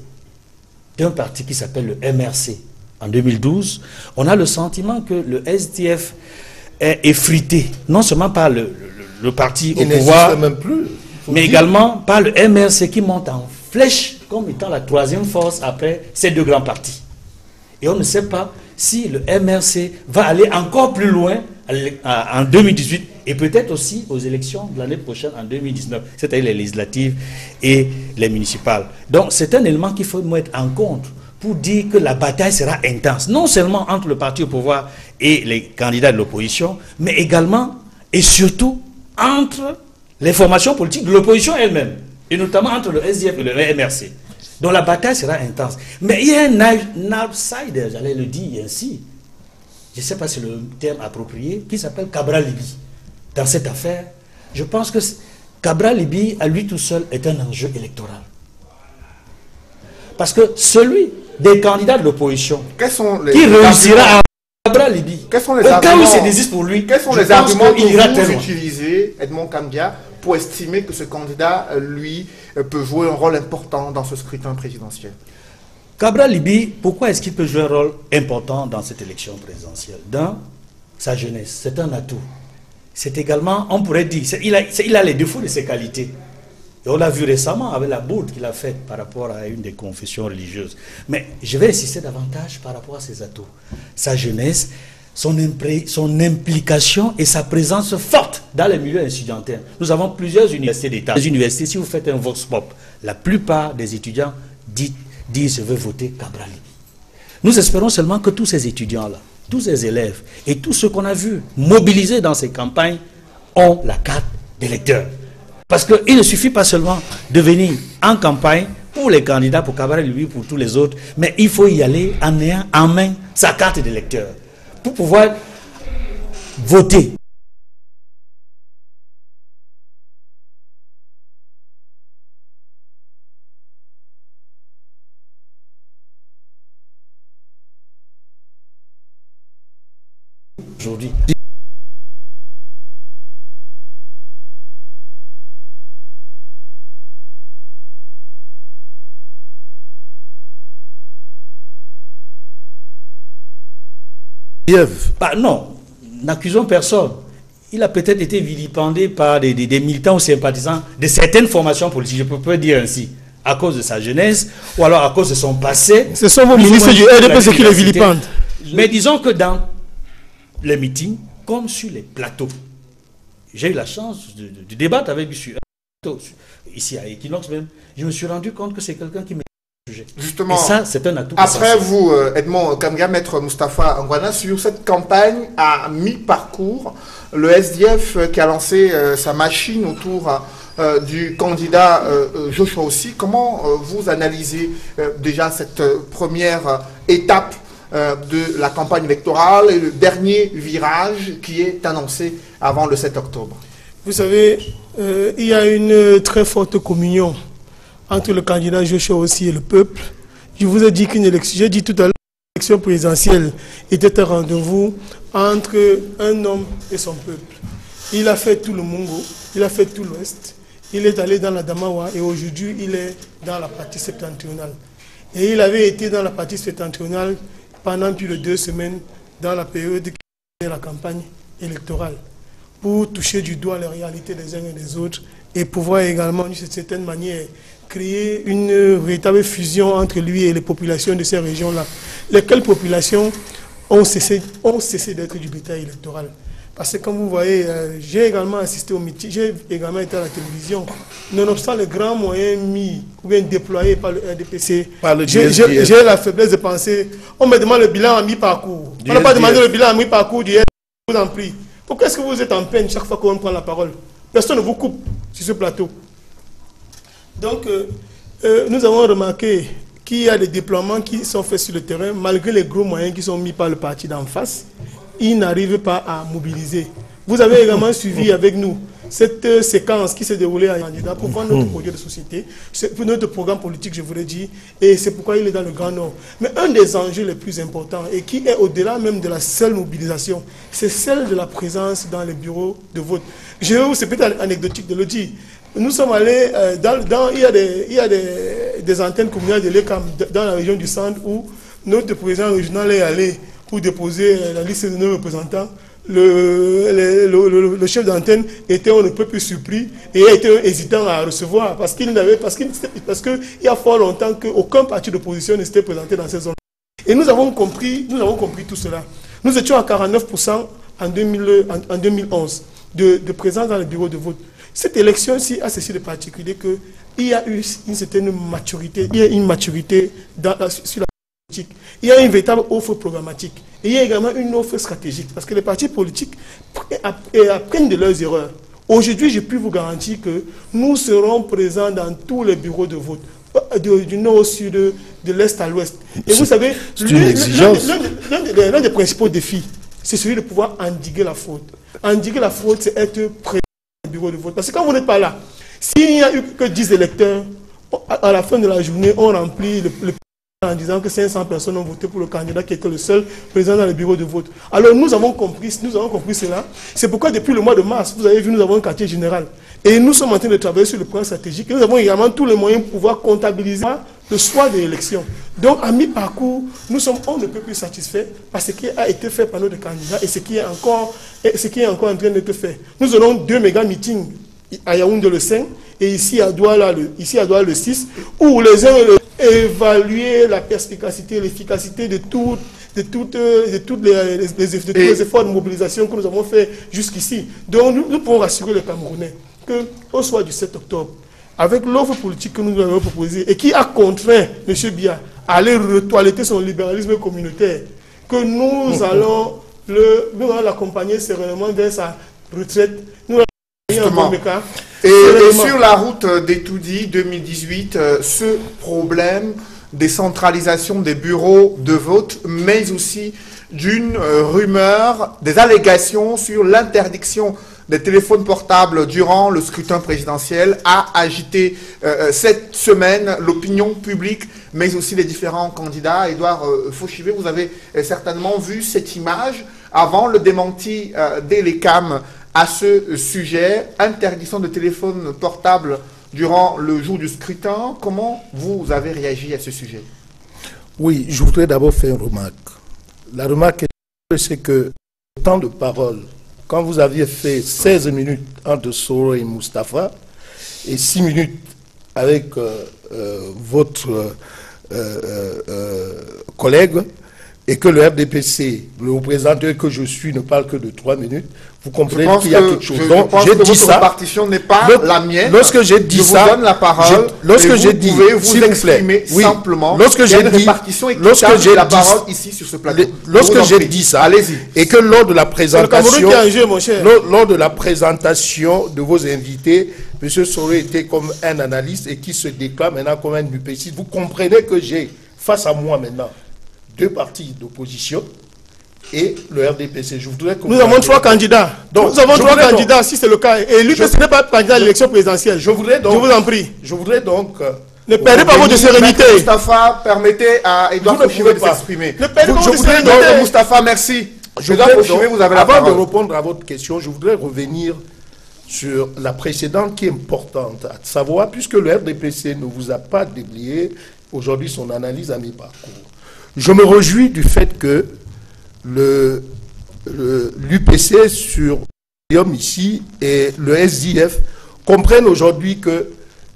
d'un parti qui s'appelle le MRC en 2012, on a le sentiment que le SDF est effrité, non seulement par le parti au pouvoir, même plus, mais également par le MRC qui monte en flèche comme étant la troisième force après ces deux grands partis. Et on ne sait pas si le MRC va aller encore plus loin en 2018 et peut-être aussi aux élections de l'année prochaine en 2019, c'est-à-dire les législatives et les municipales. Donc c'est un élément qu'il faut mettre en compte pour dire que la bataille sera intense, non seulement entre le parti au pouvoir et les candidats de l'opposition, mais également et surtout entre les formations politiques de l'opposition elle-même, et notamment entre le SDF et le MRC. Donc la bataille sera intense. Mais il y a un outsider, j'allais le dire ainsi, je ne sais pas si c'est le terme approprié, qui s'appelle Cabral Libye. Dans cette affaire, je pense que Cabral Libye, à lui tout seul, est un enjeu électoral. Parce que celui des candidats de l'opposition qui réussira à Cabral Libye, quels sont les au arguments, cas où il se désiste pour lui, quels sont les arguments que vous loin. utilisez, Edmond Kambia, pour estimer que ce candidat, lui, peut jouer un rôle important dans ce scrutin présidentiel? Cabral Libye, pourquoi est-ce qu'il peut jouer un rôle important dans cette élection présidentielle? Dans sa jeunesse, c'est un atout. C'est également, on pourrait dire, il a les défauts de ses qualités. Et on l'a vu récemment avec la bourde qu'il a faite par rapport à une des confessions religieuses. Mais je vais insister davantage par rapport à ses atouts. Sa jeunesse, son implication et sa présence forte dans les milieux étudiantins. Nous avons plusieurs universités d'État. Les universités, si vous faites un vox pop, la plupart des étudiants disent je veux voter Cabral Libye. Nous espérons seulement que tous ces étudiants-là, tous ces élèves et tous ceux qu'on a vus mobilisés dans ces campagnes ont la carte d'électeur. Parce qu'il ne suffit pas seulement de venir en campagne pour les candidats, pour Cabral Libye, pour tous les autres, mais il faut y aller en ayant en main sa carte d'électeur. pour pouvoir voter. Aujourd'hui. Bah non, n'accusons personne. Il a peut-être été vilipendé par des militants ou sympathisants de certaines formations politiques, je peux dire ainsi, à cause de sa jeunesse ou alors à cause de son passé. Ce sont vos ministres du RDP qui le vilipendent. Mais disons que dans les meetings, comme sur les plateaux, j'ai eu la chance de débattre avec lui sur un plateau, ici à Equinox même, je me suis rendu compte que c'est quelqu'un qui sujet. Justement, et ça, c'est un atout. Après vous, Edmond Kamga, maître Moustapha Ngwana, sur cette campagne à mi-parcours, le SDF qui a lancé sa machine autour du candidat Joshua aussi, comment vous analysez déjà cette première étape de la campagne électorale et le dernier virage qui est annoncé avant le 7 octobre? Vous savez, il y a une très forte communion entre le candidat Joshua aussi et le peuple. Je vous ai dit qu'une élection, j'ai dit tout à l'heure, l'élection présidentielle était un rendez-vous entre un homme et son peuple. Il a fait tout le Mungo, il a fait tout l'Ouest, il est allé dans la Damawa et aujourd'hui il est dans la partie septentrionale. Et il avait été dans la partie septentrionale pendant plus de 2 semaines dans la période qui est la campagne électorale pour toucher du doigt les réalités des uns et des autres et pouvoir également, d'une certaine manière, créer une véritable fusion entre lui et les populations de ces régions-là. Lesquelles populations ont cessé d'être du bétail électoral. Parce que comme vous voyez, j'ai également assisté au meeting, j'ai également été à la télévision. Nonobstant les grands moyens mis ou bien déployés par le RDPC, j'ai la faiblesse de penser, on me demande le bilan à mi-parcours. On n'a pas demandé le bilan à mi-parcours du RDPC, je vous en prie. Pourquoi est-ce que vous êtes en peine chaque fois qu'on prend la parole? Personne ne vous coupe sur ce plateau. Donc, nous avons remarqué qu'il y a des déploiements qui sont faits sur le terrain, malgré les gros moyens qui sont mis par le parti d'en face, ils n'arrivent pas à mobiliser. Vous avez également suivi avec nous cette séquence qui s'est déroulée à Candidat pour vendre notre projet de société, pour notre programme politique, je vous l'ai dit, et c'est pourquoi il est dans le Grand Nord. Mais un des enjeux les plus importants, et qui est au-delà même de la seule mobilisation, c'est celle de la présence dans les bureaux de vote. C'est peut-être anecdotique de le dire. Nous sommes allés il y a des antennes communales de l'ECAM dans la région du centre où notre président régional est allé pour déposer la liste de nos représentants. Le chef d'antenne était on ne peut plus surpris et était hésitant à recevoir parce qu'il y a fort longtemps qu'aucun parti d'opposition ne s'était présenté dans ces zones. Et nous avons compris tout cela. Nous étions à 49% en 2011 de présence dans les bureaux de vote. Cette élection-ci a ceci de particulier qu'il y a eu une certaine maturité, il y a une maturité sur la politique. Il y a une véritable offre programmatique. Et il y a également une offre stratégique. Parce que les partis politiques apprennent de leurs erreurs. Aujourd'hui, je peux vous garantir que nous serons présents dans tous les bureaux de vote, du nord au sud, de l'est à l'ouest. Et vous savez, l'un des principaux défis, c'est celui de pouvoir endiguer la fraude. Endiguer la fraude, c'est être présent dans les bureaux de vote. Parce que quand vous n'êtes pas là, s'il n'y a eu que 10 électeurs, à la fin de la journée, on remplit le en disant que 500 personnes ont voté pour le candidat qui était le seul présent dans les bureaux de vote. Alors nous avons compris cela. C'est pourquoi depuis le mois de mars, vous avez vu, nous avons un quartier général. Et nous sommes en train de travailler sur le plan stratégique. Et nous avons également tous les moyens pour pouvoir comptabiliser le soir de l'élection. Donc à mi-parcours, on ne peut plus satisfaire par ce qui a été fait par notre candidat et ce qui est encore en train d'être fait. Nous aurons 2 méga meetings à Yaoundé le 5 et ici à Douala le 6, où les uns évaluer la perspicacité, l'efficacité de tous les efforts de mobilisation que nous avons fait jusqu'ici. Donc nous pouvons rassurer les Camerounais qu'au soir du 7 octobre, avec l'offre politique que nous avons proposée et qui a contraint M. Biya à aller retoiletter son libéralisme communautaire, que nous allons l'accompagner sereinement vers sa retraite. Et sur la route d'Etoudi 2018, ce problème décentralisation des bureaux de vote, mais aussi d'une rumeur, des allégations sur l'interdiction des téléphones portables durant le scrutin présidentiel a agité cette semaine l'opinion publique, mais aussi les différents candidats. Édouard Fauchivet, vous avez certainement vu cette image avant le démenti des LECAM à ce sujet, interdiction de téléphones portables durant le jour du scrutin. Comment vous avez réagi à ce sujet? Oui, je voudrais d'abord faire une remarque. La remarque, c'est que le temps de parole, quand vous aviez fait 16 minutes entre Soro et Moustapha, et 6 minutes avec votre collègue, et que le RDPC, le représentant que je suis, ne parle que de 3 minutes, vous comprenez qu'il y a quelque chose. Donc, j'ai dit ça. Votre répartition n'est pas la mienne. Lorsque j'ai dit ça, je vous donne la parole. Lorsque j'ai dit, vous pouvez vous exprimer simplement. Lorsque j'ai dit, répartition équitable de la parole ici sur ce plateau. Lorsque j'ai dit ça, allez-y. Et que lors de la présentation, mon cher. Lors de la présentation de vos invités, M. Soré était comme un analyste et qui se déclare maintenant comme un nupéciste. Vous comprenez que j'ai face à moi maintenant 2 partis d'opposition et le RDPC. Je voudrais que nous avons 3 candidats. Donc, nous avons 3 candidats, si c'est le cas. Et l'UPC n'est pas candidat à l'élection présidentielle. Je voudrais donc, je vous en prie. Je voudrais donc... ne perdez pas votre sérénité. Moustapha, permettez à Édouard Fauchivet de s'exprimer. Ne perdez pas votre sérénité. Moustapha, merci. Édouard Fauchivet, vous avez la parole. Avant de répondre à votre question, je voudrais revenir sur la précédente qui est importante à savoir, puisque le RDPC ne vous a pas déblayé aujourd'hui son analyse à mi-parcours. Je me réjouis du fait que l'UPC sur ici et le SDF comprennent aujourd'hui que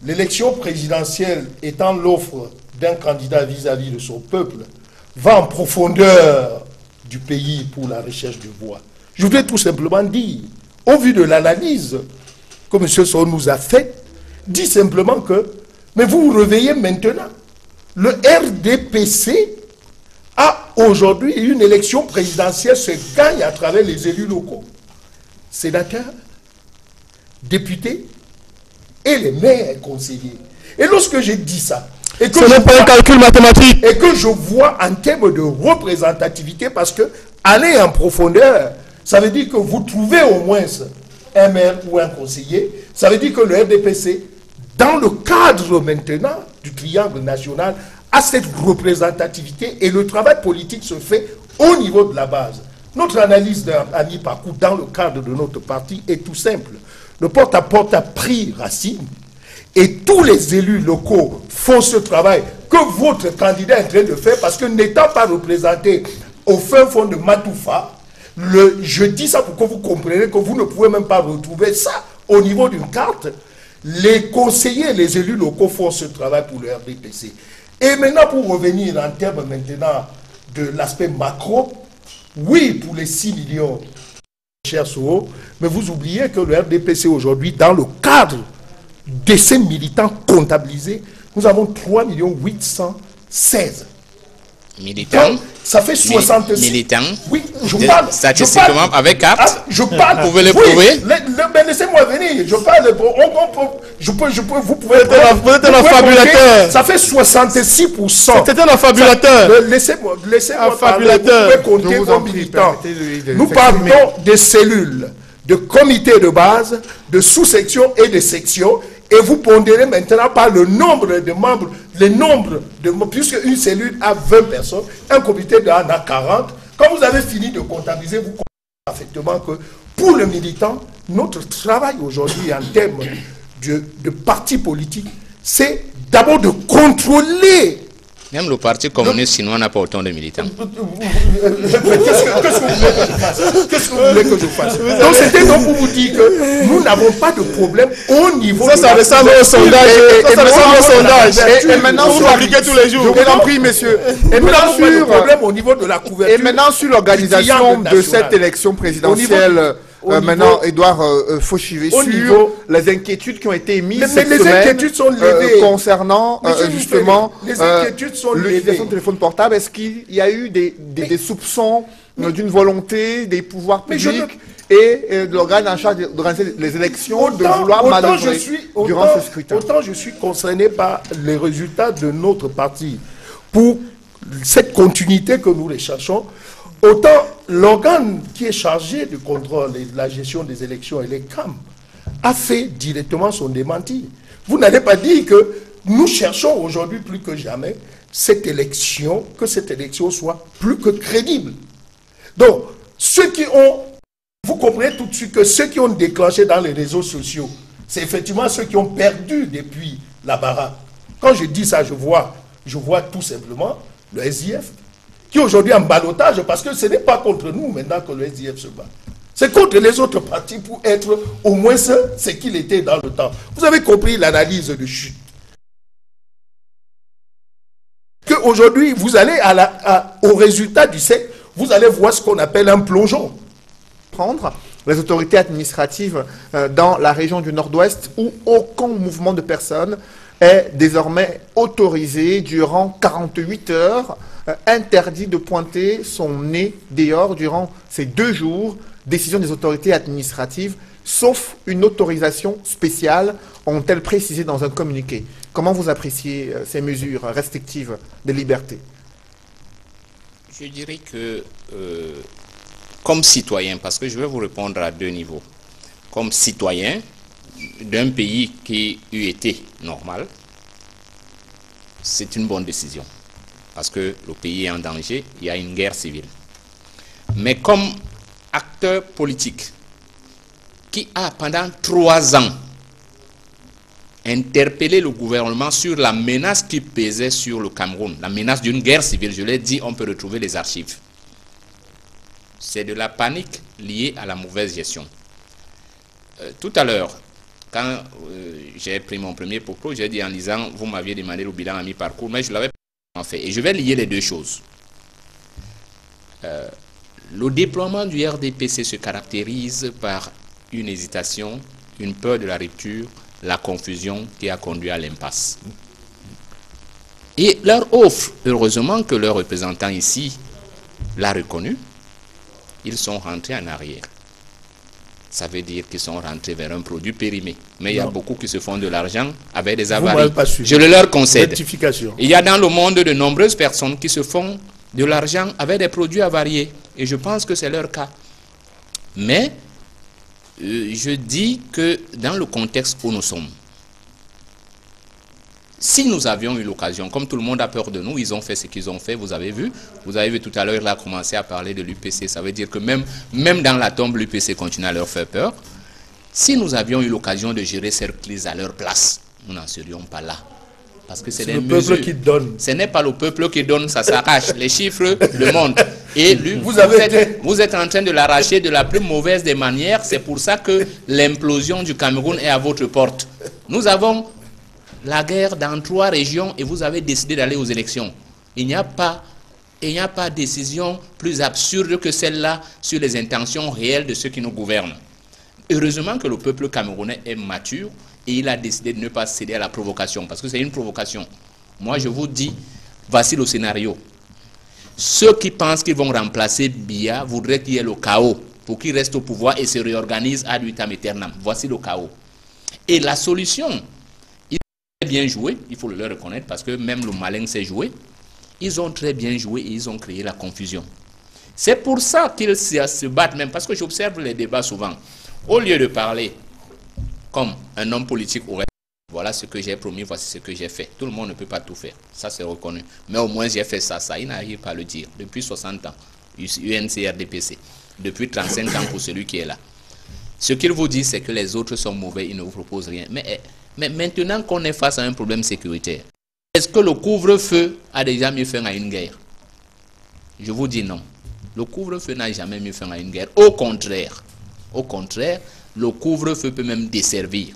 l'élection présidentielle étant l'offre d'un candidat vis-à-vis de son peuple va en profondeur du pays pour la recherche de voix. Je voudrais tout simplement dire, au vu de l'analyse que M. Son nous a faite, dit simplement que, mais vous vous réveillez maintenant, le RDPC a aujourd'hui une élection présidentielle se gagne à travers les élus locaux, sénateurs, députés et les maires et conseillers. Et lorsque j'ai dit ça, et que ce n'est pas un calcul mathématique, et que je vois en termes de représentativité, parce que aller en profondeur, ça veut dire que vous trouvez au moins un maire ou un conseiller, ça veut dire que le RDPC, dans le cadre maintenant du triangle national, à cette représentativité et le travail politique se fait au niveau de la base. Notre analyse à mi-parcours dans le cadre de notre parti est tout simple. Le porte-à-porte a pris racine et tous les élus locaux font ce travail que votre candidat est en train de faire parce que n'étant pas représenté au fin fond de Matoufa, je dis ça pour que vous compreniez que vous ne pouvez même pas retrouver ça au niveau d'une carte. Les conseillers, les élus locaux font ce travail pour le RDPC. Et maintenant, pour revenir en termes maintenant de l'aspect macro, oui, pour les 6 millions, cher Soro, mais vous oubliez que le RDPC aujourd'hui, dans le cadre de ces militants comptabilisés, nous avons 3 816 militants. Donc, ça fait 66. Militants. Oui, je parle. Statistiquement, avec 4. Je parle. Vous pouvez le prouver. Mais laissez-moi venir. Je parle. Vous pouvez être un fabulateur. Ça fait 66%. C'était un fabulateur. Laissez-moi un fabulateur. Vous pouvez compter vos militants. Nous parlons de cellules, de comités de base, de sous-sections et de sections. Et vous pondérez maintenant par le nombre de membres, puisque une cellule a 20 personnes, un comité en a 40. Quand vous avez fini de comptabiliser, vous comprenez parfaitement que pour le militant, notre travail aujourd'hui en termes de parti politique, c'est d'abord de contrôler. Même le Parti communiste chinois n'a pas autant de militants. Qu'est-ce que vous voulez que je fasse? Donc c'était donc pour vous dire que nous n'avons pas de problème au niveau ça ressemble au sondage. Ça ressemble au sondage. Et maintenant, vous appliquez tous les jours. Je vous en prie, messieurs. Et nous n'avons pas de problème au niveau de la couverture. Et maintenant, sur l'organisation de cette élection présidentielle, maintenant, Édouard Fauchivet, sur les inquiétudes qui ont été émises cette semaine, inquiétudes sont levées. Concernant justement les inquiétudes sont l'utilisation de téléphone portable. Est-ce qu'il y a eu des soupçons d'une volonté des pouvoirs publics et de l'organe en charge d'organiser les élections de vouloir manœuvrer durant ce scrutin? Autant je suis concerné par les résultats de notre parti. pour cette continuité que nous recherchons. Autant l'organe qui est chargé du contrôle et de la gestion des élections et les CAM a fait directement son démenti. Vous n'allez pas dire que nous cherchons aujourd'hui plus que jamais cette élection, que cette élection soit plus que crédible. Donc, ceux qui ont, vous comprenez tout de suite que ceux qui ont déclenché dans les réseaux sociaux, c'est effectivement ceux qui ont perdu depuis la baraque. Quand je dis ça, je vois tout simplement le SDF, qui est aujourd'hui en ballottage, parce que ce n'est pas contre nous maintenant que le SDF se bat. C'est contre les autres partis pour être au moins ce qu'il était dans le temps. Vous avez compris l'analyse de chute. Qu'aujourd'hui, vous allez au résultat du siècle, vous allez voir ce qu'on appelle un plongeon. Prendre les autorités administratives dans la région du Nord-Ouest où aucun mouvement de personnes est désormais autorisé durant 48 heures, interdit de pointer son nez dehors durant ces 2 jours, décision des autorités administratives, sauf une autorisation spéciale, ont-elles précisé dans un communiqué. Comment vous appréciez ces mesures restrictives des libertés? Je dirais que, comme citoyen, parce que je vais vous répondre à 2 niveaux, comme citoyen d'un pays qui eût été normal, c'est une bonne décision. Parce que le pays est en danger, il y a une guerre civile. Mais comme acteur politique qui a pendant 3 ans interpellé le gouvernement sur la menace qui pesait sur le Cameroun, la menace d'une guerre civile, je l'ai dit, on peut retrouver les archives. C'est de la panique liée à la mauvaise gestion. Tout à l'heure, quand j'ai pris mon premier propos, j'ai dit en lisant, vous m'aviez demandé le bilan à mi-parcours, mais je l'avais pas fait. Et je vais lier les 2 choses. Le déploiement du RDPC se caractérise par une hésitation, une peur de la rupture, la confusion qui a conduit à l'impasse. Et leur offre, heureusement que leur représentant ici l'a reconnu, ils sont rentrés en arrière. Ça veut dire qu'ils sont rentrés vers un produit périmé. Mais il y a beaucoup qui se font de l'argent avec des avaries. Je le leur concède. Il y a dans le monde de nombreuses personnes qui se font de l'argent avec des produits avariés. Et je pense que c'est leur cas. Mais je dis que dans le contexte où nous sommes, si nous avions eu l'occasion, comme tout le monde a peur de nous, ils ont fait ce qu'ils ont fait, vous avez vu tout à l'heure, il a commencé à parler de l'UPC, ça veut dire que même dans la tombe, l'UPC continue à leur faire peur. Si nous avions eu l'occasion de gérer cette crise à leur place, nous n'en serions pas là. Parce que c'est le peuple qui donne. Ce n'est pas le peuple qui donne, ça s'arrache. Les chiffres le montrent. Et vous êtes en train de l'arracher de la plus mauvaise des manières. C'est pour ça que l'implosion du Cameroun est à votre porte. Nous avons la guerre dans 3 régions et vous avez décidé d'aller aux élections. Il n'y a pas de décision plus absurde que celle-là sur les intentions réelles de ceux qui nous gouvernent. Heureusement que le peuple camerounais est mature et il a décidé de ne pas céder à la provocation, parce que c'est une provocation. Moi, je vous dis, voici le scénario. Ceux qui pensent qu'ils vont remplacer Biya voudraient qu'il y ait le chaos pour qu'il reste au pouvoir et se réorganise ad vitam aeternam. Voici le chaos. Et la solution, ils ont très bien joué, il faut le leur reconnaître, parce que même le malin sait jouer. Ils ont très bien joué et ils ont créé la confusion. C'est pour ça qu'ils se battent même, parce que j'observe les débats souvent. Au lieu de parler comme un homme politique aurait dit, voilà ce que j'ai promis, voici ce que j'ai fait. Tout le monde ne peut pas tout faire, ça c'est reconnu. Mais au moins j'ai fait ça, il n'arrive pas à le dire. Depuis 60 ans, UNCRDPC, depuis 35 ans pour celui qui est là. Ce qu'il vous dit, c'est que les autres sont mauvais, ils ne vous proposent rien. Mais maintenant qu'on est face à un problème sécuritaire, est-ce que le couvre-feu a déjà mis fin à une guerre? Je vous dis non. Le couvre-feu n'a jamais mis fin à une guerre. Au contraire, le couvre-feu peut même desservir.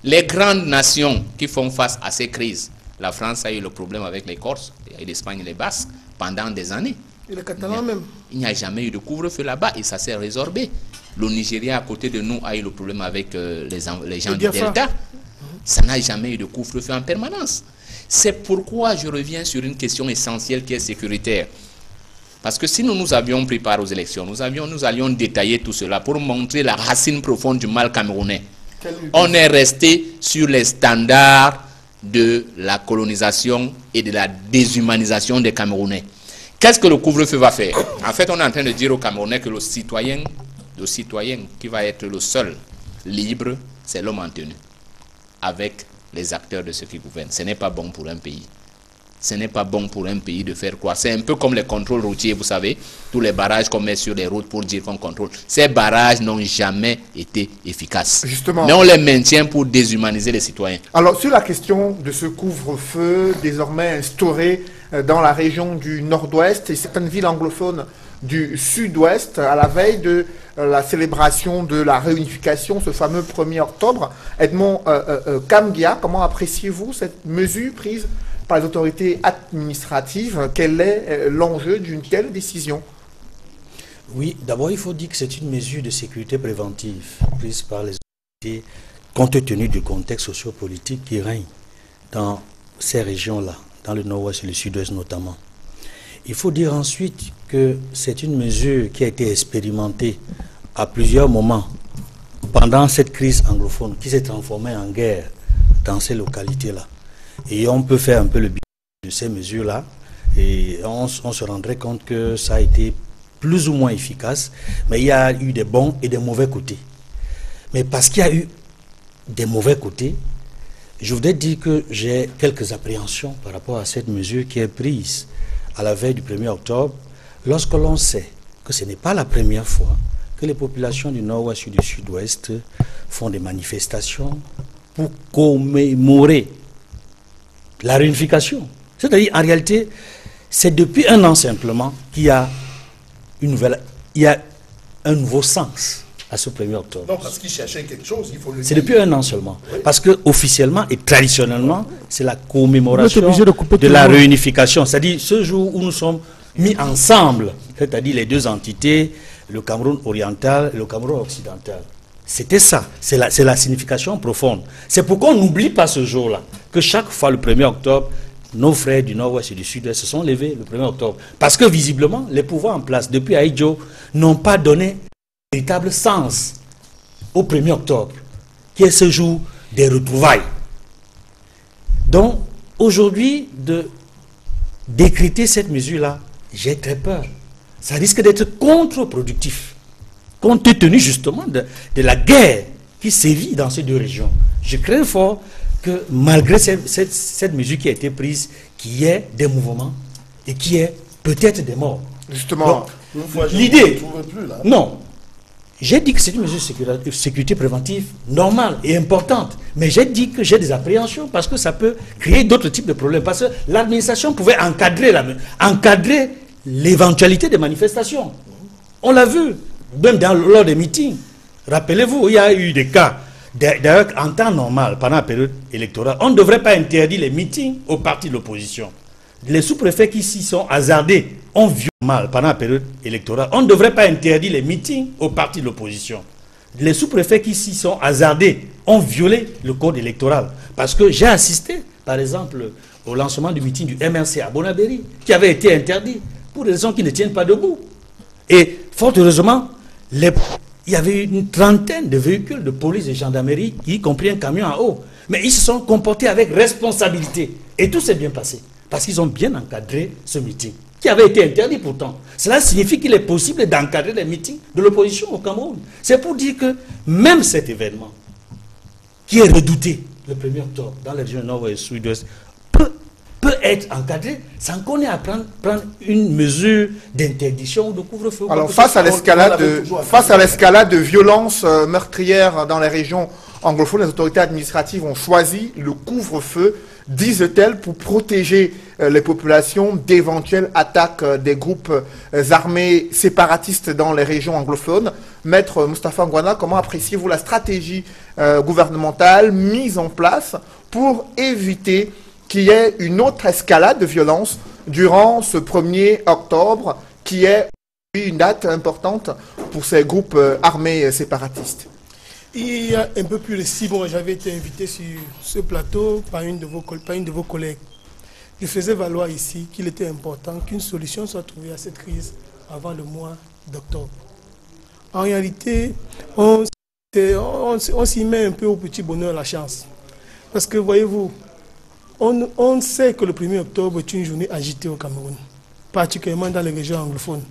Les grandes nations qui font face à ces crises, la France a eu le problème avec les Corses, et l'Espagne et les Basques, pendant des années. Et les Catalans même. Il n'y a jamais eu de couvre-feu là-bas et ça s'est résorbé. Le Nigeria, à côté de nous, a eu le problème avec les gens du Delta. Ça n'a jamais eu de couvre-feu en permanence. C'est pourquoi je reviens sur une question essentielle qui est sécuritaire. Parce que si nous avions pris part aux élections, nous allions détailler tout cela pour montrer la racine profonde du mal camerounais. On est resté sur les standards de la colonisation et de la déshumanisation des Camerounais. Qu'est-ce que le couvre-feu va faire? En fait, on est en train de dire aux Camerounais que le citoyen qui va être le seul libre, c'est l'homme en tenue, avec les acteurs de ceux qui gouvernent. Ce n'est pas bon pour un pays. Ce n'est pas bon pour un pays de faire quoi? C'est un peu comme les contrôles routiers, vous savez, tous les barrages qu'on met sur les routes pour dire qu'on contrôle. Ces barrages n'ont jamais été efficaces. Justement. Mais on les maintient pour déshumaniser les citoyens. Alors, sur la question de ce couvre-feu désormais instauré dans la région du Nord-Ouest et certaines villes anglophones du Sud-Ouest, à la veille de la célébration de la réunification, ce fameux 1er octobre, Edmond Kamgia, comment appréciez-vous cette mesure prise par les autorités administratives? Quel est l'enjeu d'une telle décision? Oui, d'abord il faut dire que c'est une mesure de sécurité préventive prise par les autorités compte tenu du contexte sociopolitique qui règne dans ces régions-là, dans le Nord-Ouest et le Sud-Ouest notamment. Il faut dire ensuite que c'est une mesure qui a été expérimentée à plusieurs moments pendant cette crise anglophone qui s'est transformée en guerre dans ces localités-là. Et on peut faire un peu le bilan de ces mesures-là et on se rendrait compte que ça a été plus ou moins efficace, mais il y a eu des bons et des mauvais côtés. Mais parce qu'il y a eu des mauvais côtés, je voudrais dire que j'ai quelques appréhensions par rapport à cette mesure qui est prise à la veille du 1er octobre, lorsque l'on sait que ce n'est pas la première fois que les populations du Nord-Ouest et du Sud-Ouest font des manifestations pour commémorer la réunification. C'est-à-dire, en réalité, c'est depuis un an simplement qu'il y a un nouveau sens à ce 1er octobre. Non, parce qu'ils cherchaient quelque chose, il faut le dire. C'est depuis un an seulement. Oui. Parce que officiellement et traditionnellement, c'est la commémoration de la réunification. C'est-à-dire ce jour où nous sommes mis ensemble, c'est-à-dire les deux entités, le Cameroun oriental et le Cameroun occidental. C'était ça, c'est la signification profonde. C'est pourquoi on n'oublie pas ce jour-là, que chaque fois le 1er octobre, nos frères du Nord-Ouest et du Sud-Est se sont levés le 1er octobre. Parce que visiblement, les pouvoirs en place depuis Aïdjo n'ont pas donné un véritable sens au 1er octobre, qui est ce jour des retrouvailles. Donc, aujourd'hui, de décréter cette mesure-là, j'ai très peur. Ça risque d'être contre-productif, compte tenu justement de la guerre qui sévit dans ces deux régions. Je crains fort que malgré cette mesure qui a été prise, qu'il y ait des mouvements et qu'il y ait peut-être des morts. Justement, l'idée, non, j'ai dit que c'est une mesure de sécurité préventive normale et importante, mais j'ai dit que j'ai des appréhensions parce que ça peut créer d'autres types de problèmes, parce que l'administration pouvait encadrer l'éventualité des manifestations. On l'a vu, même lors des meetings. Rappelez-vous, il y a eu des cas. D'ailleurs, en temps normal, pendant la période électorale, on ne devrait pas interdire les meetings aux partis de l'opposition. Les sous-préfets qui s'y sont hasardés ont violé mal pendant la période électorale. On ne devrait pas interdire les meetings aux partis de l'opposition. Les sous-préfets qui s'y sont hasardés ont violé le code électoral. Parce que j'ai assisté, par exemple, au lancement du meeting du MRC à Bonabéry, qui avait été interdit pour des raisons qui ne tiennent pas debout. Et fort heureusement, il y avait une trentaine de véhicules de police et gendarmerie, y compris un camion à eau. Mais ils se sont comportés avec responsabilité. Et tout s'est bien passé. Parce qu'ils ont bien encadré ce meeting, qui avait été interdit pourtant. Cela signifie qu'il est possible d'encadrer les meetings de l'opposition au Cameroun. C'est pour dire que même cet événement, qui est redouté le 1er octobre dans les régions nord et sud-ouest, peut être encadré sans qu'on ait à prendre une mesure d'interdiction ou de couvre-feu. Alors face à l'escalade de violences meurtrières dans les régions anglophones, les autorités administratives ont choisi le couvre-feu, disent-elles, pour protéger les populations d'éventuelles attaques des groupes armés séparatistes dans les régions anglophones. Maître Moustapha Ngwana, comment appréciez-vous la stratégie gouvernementale mise en place pour éviter qu'il y ait une autre escalade de violence durant ce 1er octobre, qui est une date importante pour ces groupes armés séparatistes? Il y a un peu plus de 6 mois, j'avais été invité sur ce plateau par une de vos collègues. Je faisais valoir ici qu'il était important qu'une solution soit trouvée à cette crise avant le mois d'octobre. En réalité, on s'y met un peu au petit bonheur la chance. Parce que, voyez-vous, On sait que le 1er octobre est une journée agitée au Cameroun, particulièrement dans les régions anglophones.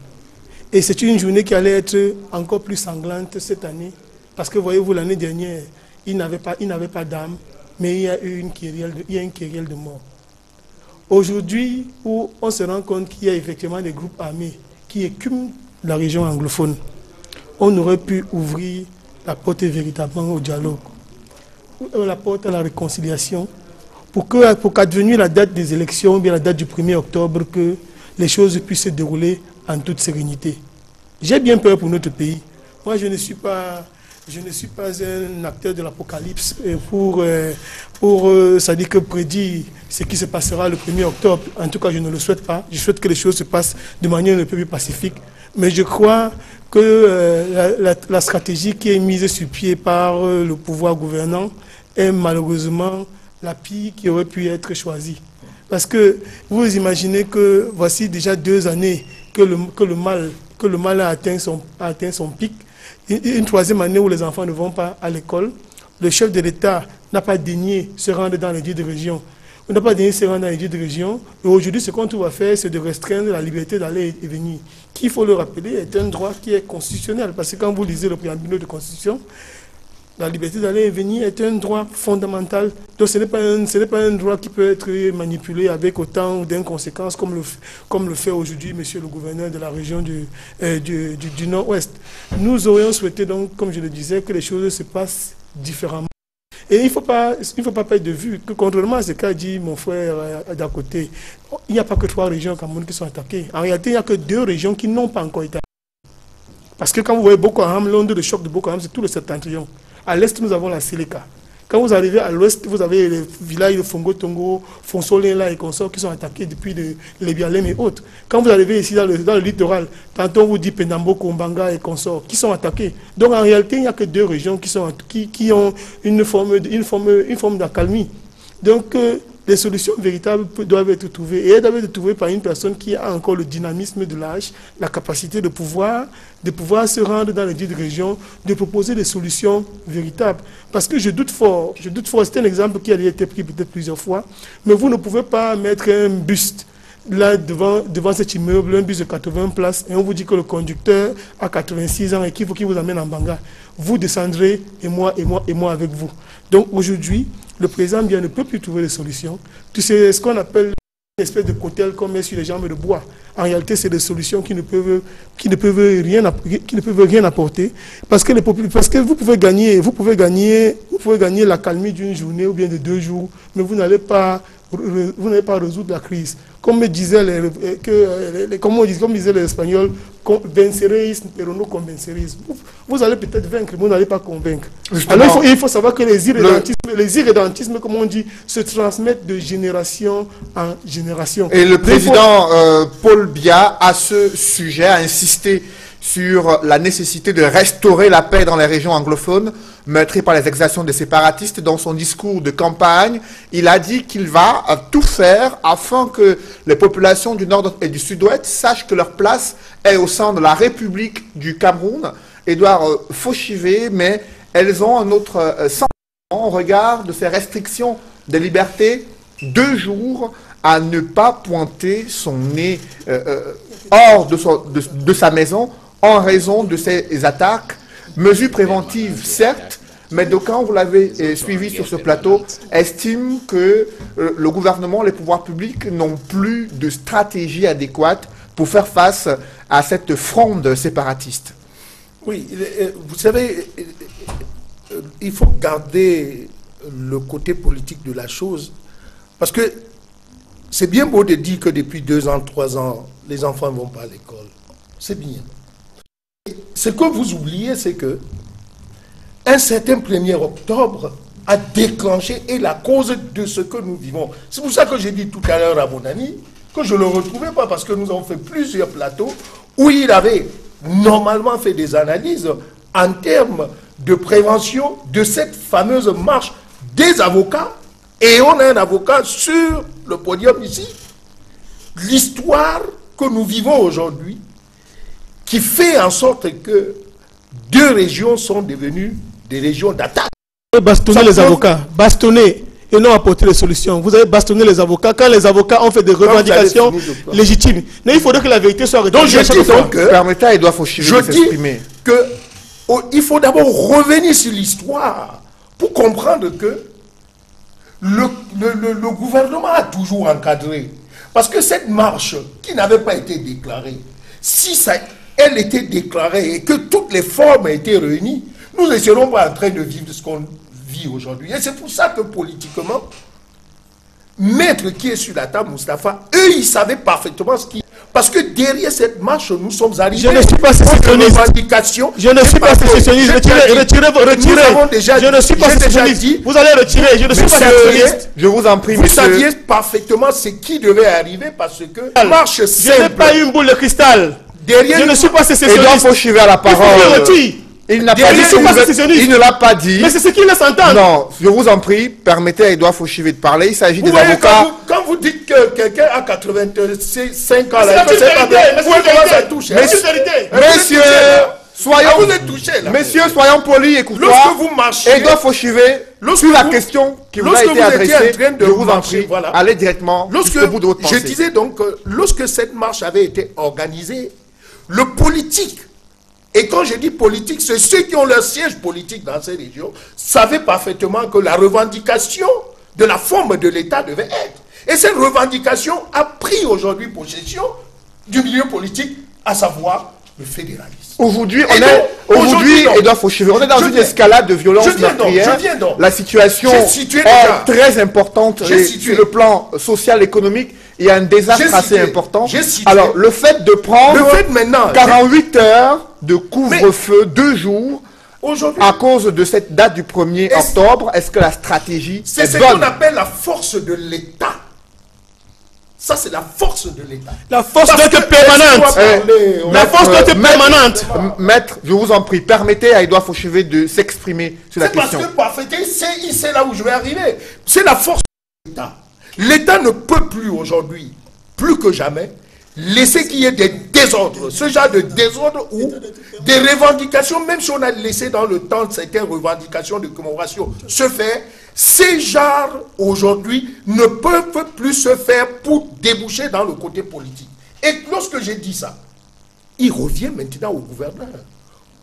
Et c'est une journée qui allait être encore plus sanglante cette année, parce que voyez-vous, l'année dernière, il n'avait pas d'âme, mais il y a eu une querelle de mort. Aujourd'hui, où on se rend compte qu'il y a effectivement des groupes armés qui écument la région anglophone, on aurait pu ouvrir la porte véritablement au dialogue, la porte à la réconciliation, pour qu'advenue la date des élections, ou bien la date du 1er octobre, que les choses puissent se dérouler en toute sérénité. J'ai bien peur pour notre pays. Moi, je ne suis pas un acteur de l'apocalypse c'est-à-dire que prédire ce qui se passera le 1er octobre. En tout cas, je ne le souhaite pas. Je souhaite que les choses se passent de manière un peu plus pacifique. Mais je crois que la stratégie qui est mise sur pied par le pouvoir gouvernant est malheureusement la pire qui aurait pu être choisie. Parce que vous imaginez que voici déjà 2 années que le mal a atteint son pic. Une 3e année où les enfants ne vont pas à l'école. Le chef de l'État n'a pas daigné se rendre dans les 10 régions. On n'a pas daigné se rendre dans les 10 régions. Et aujourd'hui, ce qu'on va faire, c'est de restreindre la liberté d'aller et venir, qui, il faut le rappeler, est un droit qui est constitutionnel. Parce que quand vous lisez le préambule de Constitution, la liberté d'aller et venir est un droit fondamental. Donc ce n'est pas un droit qui peut être manipulé avec autant d'inconséquences comme le fait aujourd'hui monsieur le gouverneur de la région du Nord-Ouest. Nous aurions souhaité donc, comme je le disais, que les choses se passent différemment. Et il ne faut pas perdre de vue que, contrairement à ce qu'a dit mon frère d'à côté, il n'y a pas que 3 régions au Cameroun qui sont attaquées. En réalité, il n'y a que 2 régions qui n'ont pas encore été attaquées. Parce que quand vous voyez Boko Haram, l'onde de choc de Boko Haram, c'est tout le septentrion. À l'est, nous avons la Séléka. Quand vous arrivez à l'ouest, vous avez les villages de Fongo Tongo, Fonsolé et consorts qui sont attaqués depuis les Bialem et autres. Quand vous arrivez ici dans le littoral, tantôt on vous dit Penambo, Kombanga et consorts qui sont attaqués. Donc en réalité, il n'y a que 2 régions qui ont une forme d'accalmie. Donc les solutions véritables doivent être trouvées. Et elles doivent être trouvées par une personne qui a encore le dynamisme de l'âge, la capacité de pouvoir se rendre dans les 10 régions, de proposer des solutions véritables. Parce que je doute fort, c'est un exemple qui a été pris peut-être plusieurs fois, mais vous ne pouvez pas mettre un buste là devant cet immeuble, un bus de 80 places, et on vous dit que le conducteur a 86 ans et qu'il faut qu'il vous amène en Banga. Vous descendrez et moi avec vous. Donc aujourd'hui, le président bien ne peut plus trouver de solutions. C'est ce qu'on appelle une espèce de cocktail qu'on met sur les jambes de bois. En réalité, c'est des solutions qui ne peuvent rien apporter. Parce que vous pouvez gagner l'accalmie d'une journée ou bien de 2 jours, mais vous n'allez pas résoudre la crise. Comme disaient les Espagnols, venceréis, pero no convenceréis. Vous allez peut-être vaincre, mais vous n'allez pas convaincre. Justement. Alors il faut savoir que les irrédentismes, comme on dit, se transmettent de génération en génération. Et le président Paul Biya, à ce sujet, a insisté sur la nécessité de restaurer la paix dans les régions anglophones, meurtries par les exactions des séparatistes. Dans son discours de campagne, il a dit qu'il va tout faire afin que les populations du Nord et du Sud-Ouest sachent que leur place est au sein de la République du Cameroun. Édouard Fauchivé, mais elles ont un autre sentiment au regard de ces restrictions des libertés, 2 jours à ne pas pointer son nez hors de sa maison en raison de ces attaques. Mesures préventives, certes, mais d'aucuns, vous l'avez suivi sur ce plateau, estiment que le gouvernement, les pouvoirs publics n'ont plus de stratégie adéquate pour faire face à cette fronde séparatiste. Oui, vous savez, il faut garder le côté politique de la chose, parce que c'est bien beau de dire que depuis 2 ans, 3 ans, les enfants ne vont pas à l'école. C'est bien. Ce que vous oubliez, c'est que un certain 1er octobre a déclenché et la cause de ce que nous vivons. C'est pour ça que j'ai dit tout à l'heure à mon ami que je ne le retrouvais pas, parce que nous avons fait plusieurs plateaux où il avait normalement fait des analyses en termes de prévention de cette fameuse marche des avocats. Et on a un avocat sur le podium ici. L'histoire que nous vivons aujourd'hui, qui fait en sorte que 2 régions sont devenues des régions d'attaque. Bastonner les avocats, bastonner. et non apporter des solutions. Vous avez bastonné les avocats quand les avocats ont fait des revendications légitimes. Mais il faudrait que la vérité soit rétablie. Donc je dis donc que... Permettez à Edouard Fauchivé de s'exprimer. Je dis qu'il faut d'abord revenir sur l'histoire pour comprendre que le gouvernement a toujours encadré. Parce que cette marche qui n'avait pas été déclarée, si elle était déclarée et que toutes les formes étaient réunies, nous ne serions pas en train de vivre ce qu'on vit aujourd'hui. Et c'est pour ça que politiquement, maître qui est sur la table, Moustapha, eux, ils savaient parfaitement ce qui... Parce que derrière cette marche, nous sommes arrivés... Je ne suis pas sécessionniste. Je ne suis pas sécessionniste. Retirez. Je ne suis pas sécessionniste. Vous allez retirer. Je ne suis pas sécessionniste. Je vous en prie, vous monsieur. Vous saviez parfaitement ce qui devait arriver parce que la marche simple... Je n'ai pas une boule de cristal. Derrière, je ne suis pas sécessionniste. Edouard Fauchivé à la parole. Il n'a pas dit, il ne l'a pas dit. Mais c'est ce qu'il laisse entendre. Non, je vous en prie, permettez à Edouard Fauchivé de parler. Il s'agit des avocats. Quand vous dites que quelqu'un a 85 ans, messieurs, soyons polis et courtois. Lorsque vous marchez, Edouard Fauchivé, sur la question qui vous a été adressée, je vous en prie, allez directement jusqu'au bout de votre pensée. Je disais donc que lorsque cette marche avait été organisée, le politique, et quand je dis politique, c'est ceux qui ont leur siège politique dans ces régions, savaient parfaitement que la revendication de la forme de l'État devait être. Et cette revendication a pris aujourd'hui possession du milieu politique, à savoir le fédéralisme. Aujourd'hui, Edouard Fauchivé, on est dans une escalade de violence meurtrière. La situation est très importante sur le plan social, économique. Il y a un désastre assez important. Alors, le fait de prendre 48 heures de couvre-feu, 2 jours, à cause de cette date du 1er octobre, est-ce que la stratégie est bonne? C'est ce qu'on appelle la force de l'État. Ça, c'est la force de l'État. La force doit être permanente. La force doit être permanente. Maître, je vous en prie, permettez à Edouard Fauchivé de s'exprimer sur la question. C'est parce que c'est là où je vais arriver. C'est la force de l'État. L'État ne peut plus aujourd'hui, plus que jamais, laisser qu'il y ait des désordres. Ce genre de désordre ou des revendications, même si on a laissé dans le temps certaines revendications de commémoration se faire, ces genres aujourd'hui ne peuvent plus se faire pour déboucher dans le côté politique. Et lorsque j'ai dit ça, il revient maintenant au gouverneur,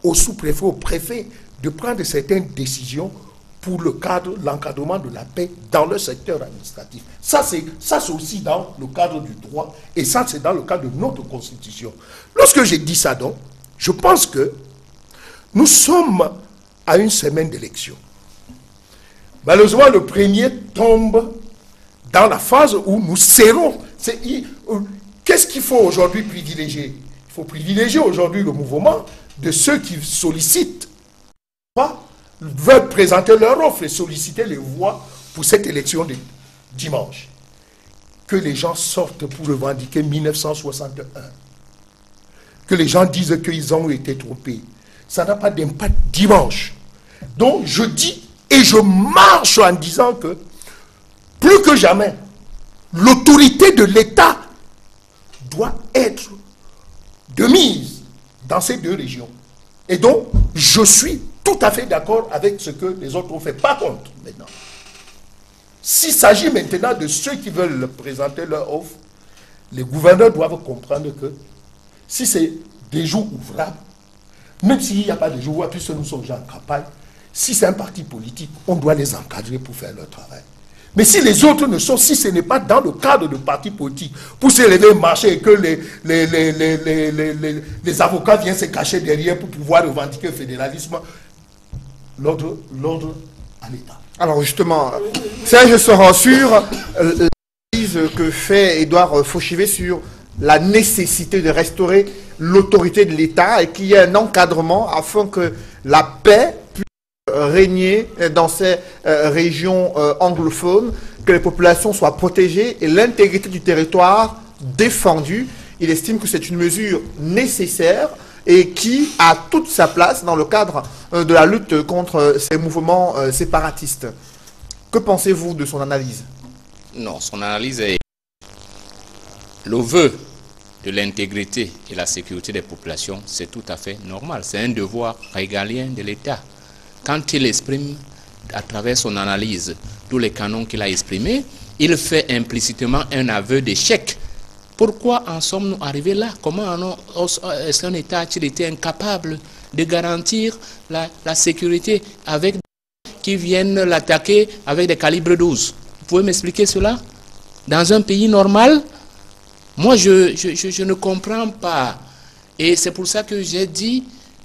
au sous-préfet, au préfet, de prendre certaines décisions pour l'encadrement de la paix dans le secteur administratif. Ça, c'est aussi dans le cadre du droit, et ça, c'est dans le cadre de notre Constitution. Lorsque j'ai dit ça, donc, je pense que nous sommes à une semaine d'élection. Malheureusement, le premier tombe dans la phase où nous serrons. Qu'est-ce qu'il faut aujourd'hui privilégier? Il faut privilégier aujourd'hui le mouvement de ceux qui sollicitent, veulent présenter leur offre et solliciter les voix pour cette élection de dimanche. Que les gens sortent pour revendiquer 1961. Que les gens disent qu'ils ont été trompés. Ça n'a pas d'impact dimanche. Donc je dis et je marche en disant que plus que jamais, l'autorité de l'État doit être de mise dans ces deux régions. Et donc, je suis tout à fait d'accord avec ce que les autres ont fait. Par contre, maintenant, s'il s'agit maintenant de ceux qui veulent présenter leur offre, les gouverneurs doivent comprendre que si c'est des jours ouvrables, même s'il n'y a pas de jours ouvrables, puisque nous sommes déjà en campagne, si c'est un parti politique, on doit les encadrer pour faire leur travail. Mais si les autres ne sont, si ce n'est pas dans le cadre de parti politique, pour se lever et marcher et que les avocats viennent se cacher derrière pour pouvoir revendiquer le fédéralisme, l'ordre à l'État. Alors justement, ça je serai sûr, l'analyse que fait Edouard Fauchivé sur la nécessité de restaurer l'autorité de l'État et qu'il y ait un encadrement afin que la paix puisse régner dans ces régions anglophones, que les populations soient protégées et l'intégrité du territoire défendue. Il estime que c'est une mesure nécessaire et qui a toute sa place dans le cadre de la lutte contre ces mouvements séparatistes. Que pensez-vous de son analyse? Non, son analyse est le vœu de l'intégrité et la sécurité des populations, c'est tout à fait normal. C'est un devoir régalien de l'État. Quand il exprime à travers son analyse tous les canons qu'il a exprimés, il fait implicitement un aveu d'échec. Pourquoi en sommes-nous arrivés là? Comment est-ce qu'un État a-t-il été incapable de garantir la sécurité avec des qui viennent l'attaquer avec des calibres 12? Vous pouvez m'expliquer cela? Dans un pays normal, moi je ne comprends pas. Et c'est pour ça que j'ai dit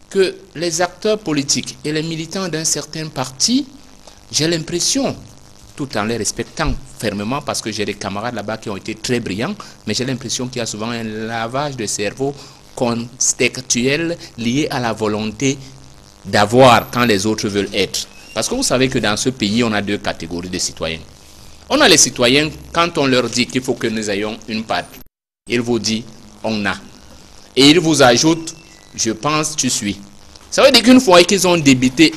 que les acteurs politiques et les militants d'un certain parti, j'ai l'impression, tout en les respectant fermement, parce que j'ai des camarades là-bas qui ont été très brillants, mais j'ai l'impression qu'il y a souvent un lavage de cerveau contextuel lié à la volonté d'avoir quand les autres veulent être. Parce que vous savez que dans ce pays, on a deux catégories de citoyens. On a les citoyens, quand on leur dit qu'il faut que nous ayons une patrie, ils vous disent, on a. Et ils vous ajoutent, je pense, tu suis. Ça veut dire qu'une fois qu'ils ont débité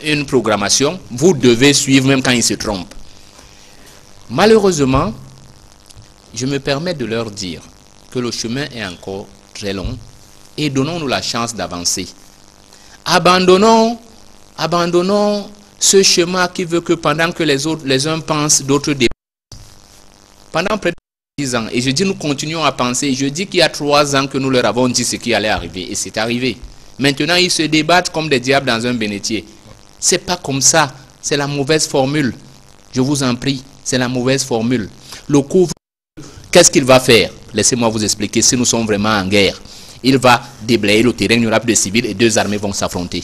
une programmation, vous devez suivre même quand ils se trompent. Malheureusement, je me permets de leur dire que le chemin est encore très long et donnons-nous la chance d'avancer. Abandonnons ce chemin qui veut que pendant que les uns pensent, d'autres dépensent. Pendant près de 10 ans, et je dis nous continuons à penser, je dis qu'il y a 3 ans que nous leur avons dit ce qui allait arriver, et c'est arrivé. Maintenant, ils se débattent comme des diables dans un bénitier. C'est pas comme ça, c'est la mauvaise formule. Je vous en prie, c'est la mauvaise formule. Le couvre, qu'est-ce qu'il va faire? Laissez-moi vous expliquer, si nous sommes vraiment en guerre. Il va déblayer le terrain, il n'y aura plus de civils et 2 armées vont s'affronter.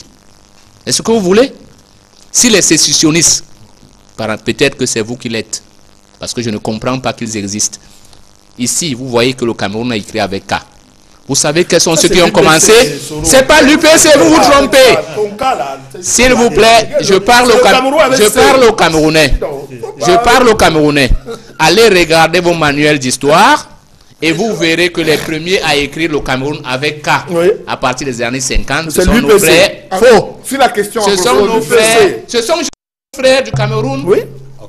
Est-ce que vous voulez? Si les sécessionnistes, peut-être que c'est vous qui l'êtes, parce que je ne comprends pas qu'ils existent. Ici, vous voyez que le Cameroun a écrit avec K. Vous savez quels sont ceux qui ont commencé? C'est pas l'UPC, vous vous trompez. S'il vous plaît, je parle au Camerounais. Je parle au Camerounais. Allez regarder vos manuels d'histoire et vous verrez que les premiers à écrire le Cameroun avec K à partir des années 50, ce sont nos frères. Faux. Si la question ce sont nos frères. Ce sont nos frères du Cameroun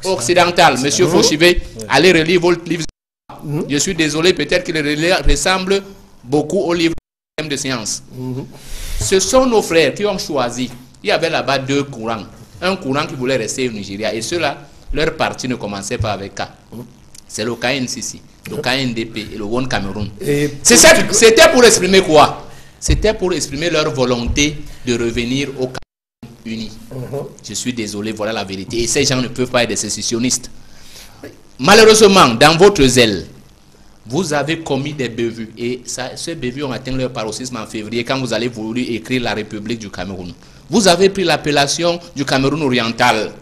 occidental. Monsieur Fauchivé, allez relire vos livres. Je suis désolé, peut-être qu'il ressemble beaucoup aux livres de sciences. Ce sont nos frères qui ont choisi. Il y avait là-bas 2 courants. Un courant qui voulait rester au Nigeria. Et ceux-là, leur parti ne commençait pas avec K. C'est le KNCC, le KNDP et le One Cameroun. C'était pour exprimer quoi? C'était pour exprimer leur volonté de revenir au Cameroun uni. Je suis désolé, voilà la vérité. Et ces gens ne peuvent pas être des sécessionnistes. Malheureusement, dans votre zèle, vous avez commis des bévues. Et ces bévues ont atteint leur paroxysme en février quand vous avez voulu écrire la République du Cameroun. Vous avez pris l'appellation du Cameroun oriental.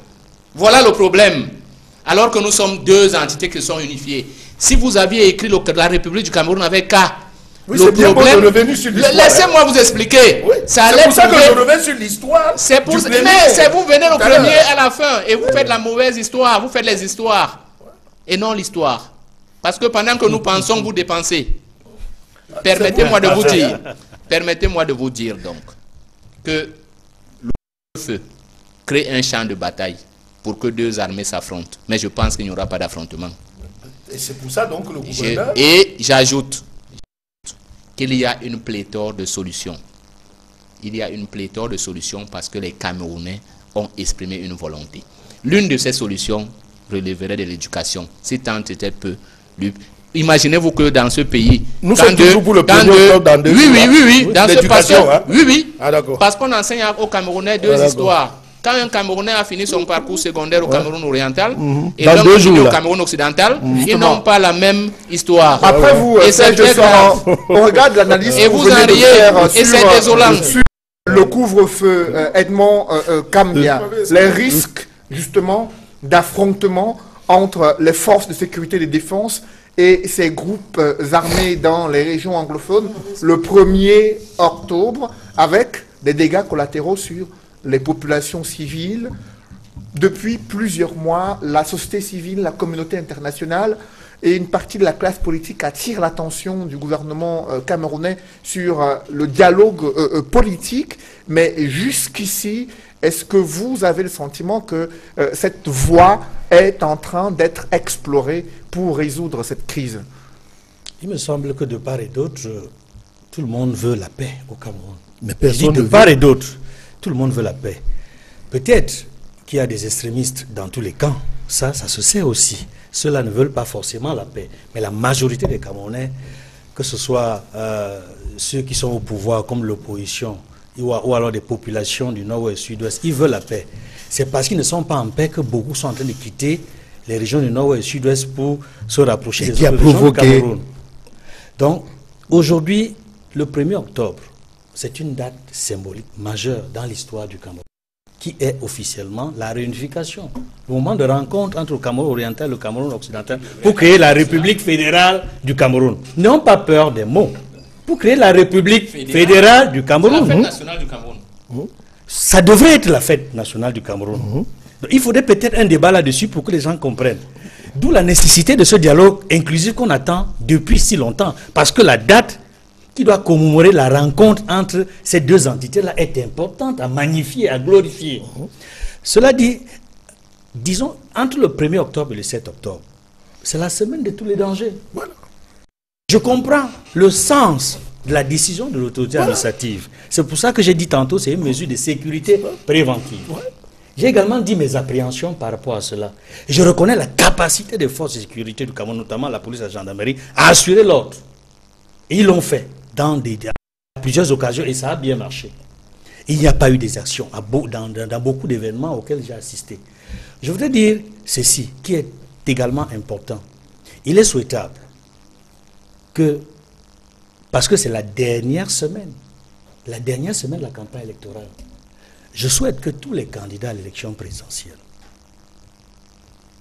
Voilà le problème. Alors que nous sommes 2 entités qui sont unifiées. Si vous aviez écrit la République du Cameroun avec K, oui, le problème, laissez-moi vous expliquer. Oui, c'est pour ça que je reviens sur l'histoire. C'est pour ça. Mais c'est vous venez le premier à la fin et vous faites la mauvaise histoire. Vous faites les histoires et non l'histoire. Parce que pendant que nous pensons, vous dépensez. Permettez-moi de vous dire donc que le feu crée un champ de bataille pour que 2 armées s'affrontent. Mais je pense qu'il n'y aura pas d'affrontement. Et c'est pour ça donc le gouverneur... Et j'ajoute qu'il y a une pléthore de solutions. Il y a une pléthore de solutions parce que les Camerounais ont exprimé une volonté. L'une de ces solutions relèverait de l'éducation, si tant était peu. Imaginez-vous que dans ce pays... Nous sommes toujours pour le premier octobre dans 2 jours. Oui, dans ce passé, oui. Ah, parce qu'on enseigne aux Camerounais 2 histoires. Quand un Camerounais a fini son parcours secondaire au Cameroun oriental et l'un continue au Cameroun occidental, ils n'ont pas la même histoire. Après vous, on regarde l'analyse et vous en riez, et c'est désolant. Le couvre-feu, Edmond Kambia, les risques justement d'affrontement entre les forces de sécurité et de défense et ces groupes armés dans les régions anglophones le 1er octobre avec des dégâts collatéraux sur les populations civiles. Depuis plusieurs mois, la société civile, la communauté internationale et une partie de la classe politique attire l'attention du gouvernement camerounais sur le dialogue politique. Mais jusqu'ici, est-ce que vous avez le sentiment que cette voie est en train d'être explorée pour résoudre cette crise? Il me semble que de part et d'autre, tout le monde veut la paix au Cameroun. Mais personne de part et d'autre, tout le monde veut la paix. Peut-être qu'il y a des extrémistes dans tous les camps. Ça se sait aussi. Ceux-là ne veulent pas forcément la paix. Mais la majorité des Camerounais, que ce soit ceux qui sont au pouvoir comme l'opposition, ou alors des populations du nord et sud-ouest, ils veulent la paix. C'est parce qu'ils ne sont pas en paix que beaucoup sont en train de quitter les régions du nord et sud-ouest pour se rapprocher des autres régions du Cameroun. Donc, aujourd'hui, le 1er octobre, c'est une date symbolique majeure dans l'histoire du Cameroun, qui est officiellement la réunification. Le moment de rencontre entre le Cameroun oriental et le Cameroun occidental pour créer la République fédérale du Cameroun. N'ayons pas peur des mots. Pour créer la République fédérale du Cameroun. La fête nationale du Cameroun. Ça devrait être la fête nationale du Cameroun. Donc, il faudrait peut-être un débat là-dessus pour que les gens comprennent. D'où la nécessité de ce dialogue inclusif qu'on attend depuis si longtemps. Parce que la date qui doit commémorer la rencontre entre ces deux entités-là est importante à magnifier, à glorifier. Cela dit, disons, entre le 1er octobre et le 7 octobre, c'est la semaine de tous les dangers. Voilà. Je comprends le sens de la décision de l'autorité administrative. C'est pour ça que j'ai dit tantôt, c'est une mesure de sécurité préventive. J'ai également dit mes appréhensions par rapport à cela. Et je reconnais la capacité des forces de sécurité du Cameroun, notamment la police et la gendarmerie, à assurer l'ordre. Et ils l'ont fait dans plusieurs occasions et ça a bien marché. Il n'y a pas eu des actions dans beaucoup d'événements auxquels j'ai assisté. Je voudrais dire ceci, qui est également important. Il est souhaitable que, parce que c'est la dernière semaine de la campagne électorale, je souhaite que tous les candidats à l'élection présidentielle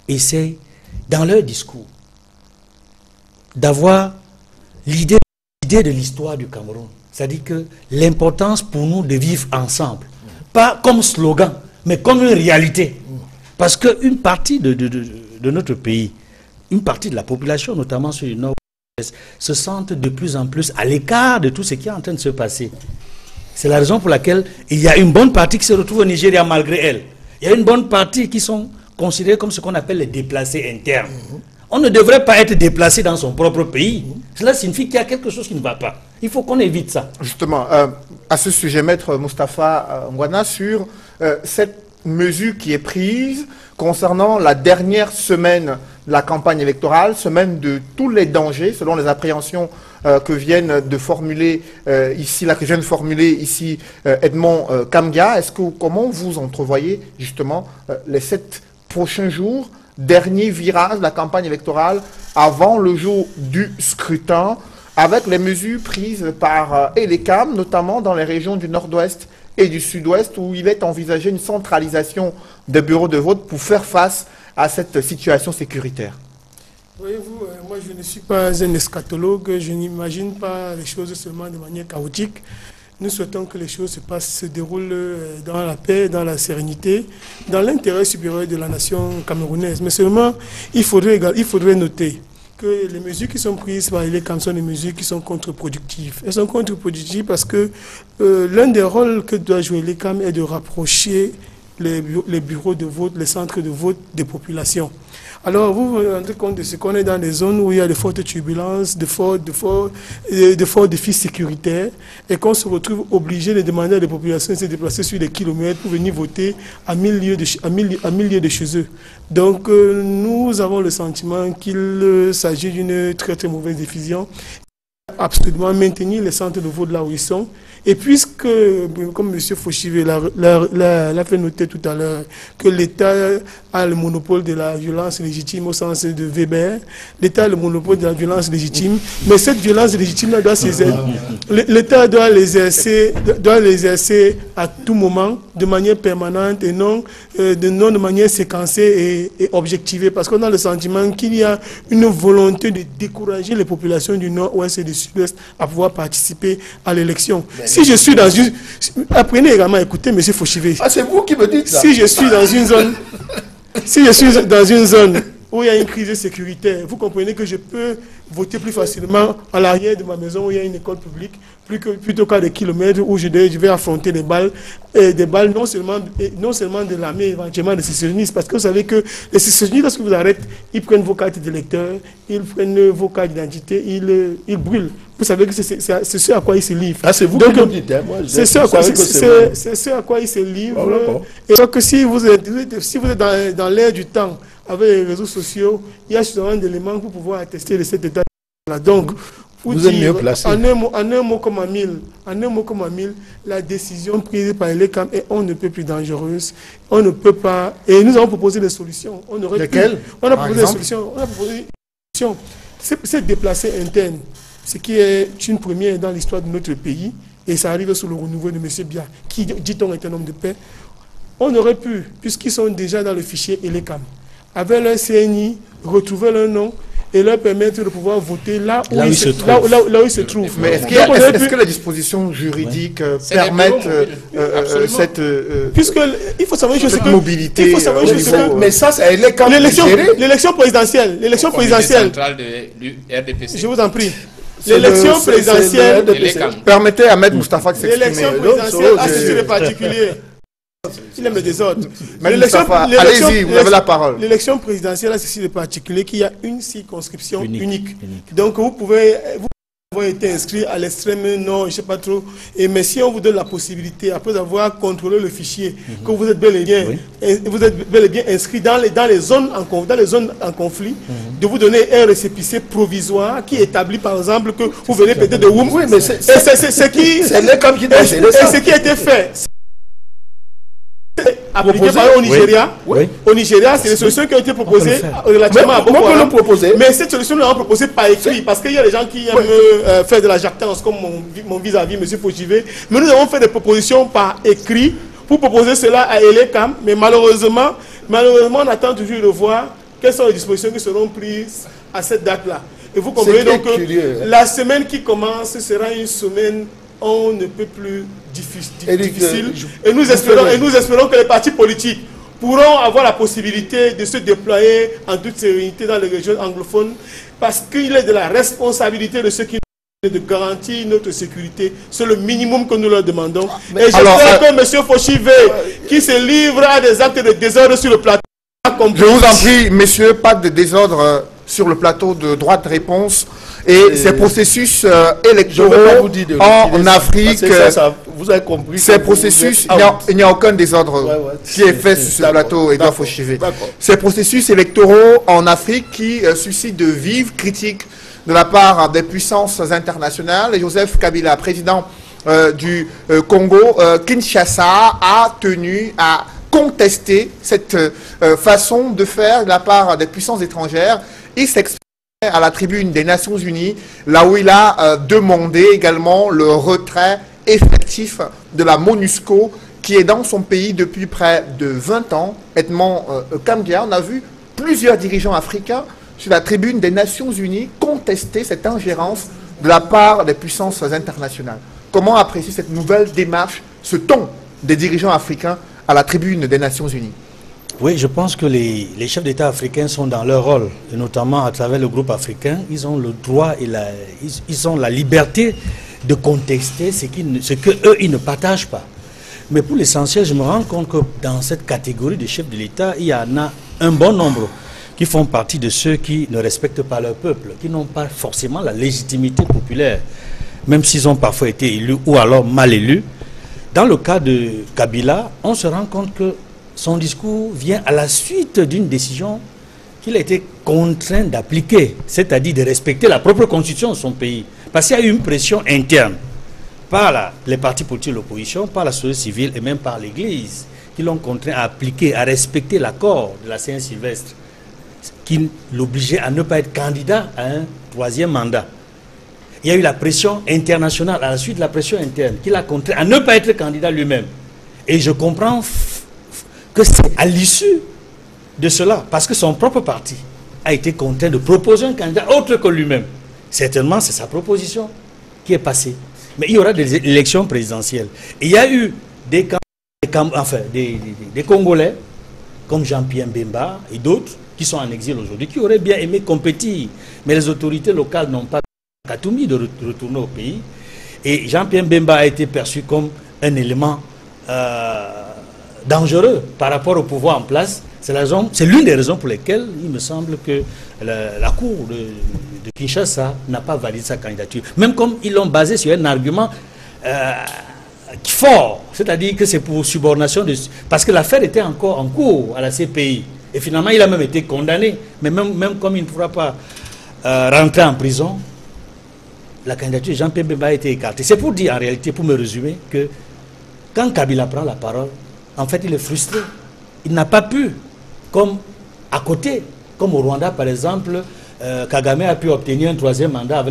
essayent, dans leur discours, d'avoir l'idée de l'histoire du Cameroun. C'est-à-dire que l'importance pour nous de vivre ensemble, pas comme slogan, mais comme une réalité. Parce qu'une partie de notre pays, une partie de la population, notamment sur le nord, se sentent de plus en plus à l'écart de tout ce qui est en train de se passer. C'est la raison pour laquelle il y a une bonne partie qui se retrouve au Nigeria malgré elle. Il y a une bonne partie qui sont considérés comme ce qu'on appelle les déplacés internes. On ne devrait pas être déplacé dans son propre pays. Cela signifie qu'il y a quelque chose qui ne va pas. Il faut qu'on évite ça. Justement, à ce sujet, Maître Moustapha Ngwana, sur cette mesure qui est prise concernant la dernière semaine de la campagne électorale, semaine de tous les dangers, selon les appréhensions que viennent de formuler ici, Edmond Kamga. Comment vous entrevoyez justement les 7 prochains jours, dernier virage de la campagne électorale avant le jour du scrutin, avec les mesures prises par Elecam, notamment dans les régions du nord-ouest et du sud-ouest, où il est envisagé une centralisation des bureaux de vote pour faire face à cette situation sécuritaire? Voyez-vous, moi je ne suis pas un eschatologue, je n'imagine pas les choses seulement de manière chaotique. Nous souhaitons que les choses se déroulent dans la paix, dans la sérénité, dans l'intérêt supérieur de la nation camerounaise. Mais seulement, il faudrait noter que les mesures qui sont prises par l'Elecam sont des mesures qui sont contre-productives. Elles sont contre-productives parce que l'un des rôles que doit jouer l'Elecam est de rapprocher les bureaux de vote, les centres de vote des populations. Alors, vous vous rendez compte de ce qu'on est dans des zones où il y a de fortes turbulences, de forts défis sécuritaires, et qu'on se retrouve obligé de demander à des populations de se déplacer sur des kilomètres pour venir voter à 1000 lieues de chez eux. Donc, nous avons le sentiment qu'il s'agit d'une très très mauvaise décision. Absolument maintenir les centres de vote là où ils sont. Et puisque, comme M. Fauchivé l'a fait noter tout à l'heure, que l'État a le monopole de la violence légitime au sens de Weber, l'État a le monopole de la violence légitime, mais cette violence légitime l'État doit l'exercer à tout moment, de manière permanente et non de manière séquencée et objectivée, parce qu'on a le sentiment qu'il y a une volonté de décourager les populations du nord-ouest et du sud-ouest à pouvoir participer à l'élection. Si je suis dans une... Apprenez également à écouter M. Fauchivé. Ah, c'est vous qui me dites ça. Si je suis dans une zone où il y a une crise sécuritaire, vous comprenez que je peux voter plus facilement à l'arrière de ma maison où il y a une école publique, plutôt qu'à des kilomètres où je vais affronter des balles non seulement de l'armée, éventuellement des sécessionnistes, parce que vous savez que les sécessionnistes, lorsque vous arrêtez, ils prennent vos cartes d'électeurs, ils prennent vos cartes d'identité, ils brûlent. Vous savez que c'est ce à quoi ils se livrent. Ah, c'est vous qui le dites, hein? C'est ce à quoi ils se livrent. Et donc, si vous êtes dans l'ère du temps, avec les réseaux sociaux, il y a suffisamment d'éléments pour pouvoir attester de cet état-là. Donc, vous êtes mieux placé. En un mot comme en mille, la décision prise par l'ECAM est on ne peut plus dangereuse. On ne peut pas. Et nous avons proposé des solutions. Lesquelles? On a proposé des solutions. On a proposé des solutions. C'est déplacé interne, ce qui est une première dans l'histoire de notre pays. Et ça arrive sous le renouveau de M. Bia, qui, dit-on, est un homme de paix. On aurait pu, puisqu'ils sont déjà dans le fichier ELECAM, avec leur CNI, retrouver leur nom et leur permettre de pouvoir voter là où ils se trouvent. Mais est-ce que les dispositions juridiques permettent cette mobilité? Mais ça, c'est l'élection présidentielle. L'élection présidentielle. Je vous en prie. L'élection présidentielle. Permettez à Maître Moustapha de s'exprimer. L'élection présidentielle a ceci de particulier. Il aime le désordre. Allez-y, vous avez la parole. L'élection présidentielle a ceci de particulier qu'il y a une circonscription unique. Donc vous pouvez avoir été inscrit à l'extrême nord, je ne sais pas trop. Mais si on vous donne la possibilité, après avoir contrôlé le fichier, que vous êtes bel et bien, inscrit dans les zones en conflit, de vous donner un récépissé provisoire qui établit par exemple que vous venez peut-être de Woum. Oui, mais c'est ce qui a été fait. Appliqué par au Nigeria. Oui. Au Nigeria, c'est les solutions qui ont été proposées relativement à Boko Haram. Mais cette solution, nous l'avons proposée par écrit, parce qu'il y a des gens qui aiment faire de la jactance, comme mon vis-à-vis, M. Fauchivé. Mais nous avons fait des propositions par écrit pour proposer cela à ELECAM. Mais malheureusement, on attend toujours de voir quelles sont les dispositions qui seront prises à cette date-là. Et vous comprenez donc que la semaine qui commence sera une semaine on ne peut plus difficile. Et nous espérons que les partis politiques pourront avoir la possibilité de se déployer en toute sérénité dans les régions anglophones, parce qu'il est de la responsabilité de ceux qui de garantir notre sécurité. C'est le minimum que nous leur demandons. Et j'espère que M. Fauchivé, qui se livre à des actes de désordre sur le plateau, je vous en prie, messieurs, pas de désordre sur le plateau de droit de réponse. Et ces processus électoraux en Afrique, vous avez compris. Ces processus, il n'y a aucun désordre qui est fait sur ce plateau, Edouard Fauchivé. Ces processus électoraux en Afrique qui suscitent de vives critiques de la part des puissances internationales. Et Joseph Kabila, président du Congo, Kinshasa, a tenu à contester cette façon de faire de la part des puissances étrangères. Il s'exprime à la tribune des Nations Unies, là où il a demandé également le retrait effectif de la MONUSCO, qui est dans son pays depuis près de 20 ans. Edmond Kambia, on a vu plusieurs dirigeants africains sur la tribune des Nations Unies contester cette ingérence de la part des puissances internationales. Comment apprécier cette nouvelle démarche, ce ton des dirigeants africains à la tribune des Nations Unies? Oui, je pense que les chefs d'État africains sont dans leur rôle, et notamment à travers le groupe africain. Ils ont le droit et ils ont la liberté de contester ce qu'eux, ils ne partagent pas. Mais pour l'essentiel, je me rends compte que dans cette catégorie de chefs de l'État, il y en a un bon nombre qui font partie de ceux qui ne respectent pas leur peuple, qui n'ont pas forcément la légitimité populaire, même s'ils ont parfois été élus ou alors mal élus. Dans le cas de Kabila, on se rend compte que son discours vient à la suite d'une décision qu'il a été contraint d'appliquer, c'est-à-dire de respecter la propre constitution de son pays. Parce qu'il y a eu une pression interne par les partis politiques de l'opposition, par la société civile et même par l'Église, qui l'ont contraint à appliquer, à respecter l'accord de la Saint-Sylvestre, qui l'obligeait à ne pas être candidat à un troisième mandat. Il y a eu la pression internationale, à la suite de la pression interne, qui l'a contraint à ne pas être candidat lui-même. Et je comprends que c'est à l'issue de cela, parce que son propre parti a été contraint de proposer un candidat autre que lui-même. Certainement, c'est sa proposition qui est passée. Mais il y aura des élections présidentielles. Et il y a eu des Congolais comme Jean-Pierre Mbemba et d'autres qui sont en exil aujourd'hui, qui auraient bien aimé compétir. Mais les autorités locales n'ont pas Katoumi de retourner au pays. Et Jean-Pierre Mbemba a été perçu comme un élément dangereux par rapport au pouvoir en place. C'est l'une des raisons pour lesquelles il me semble que la Cour de Kinshasa n'a pas validé sa candidature. Même comme ils l'ont basé sur un argument fort, c'est-à-dire que c'est pour subordination, parce que l'affaire était encore en cours à la CPI. Et finalement, il a même été condamné. Mais même comme il ne pourra pas rentrer en prison, la candidature de Jean-Pierre Mbemba a été écartée. C'est pour dire, en réalité, pour me résumer, que quand Kabila prend la parole, en fait, il est frustré. Il n'a pas pu, comme à côté, comme au Rwanda, par exemple, Kagame a pu obtenir un 3e mandat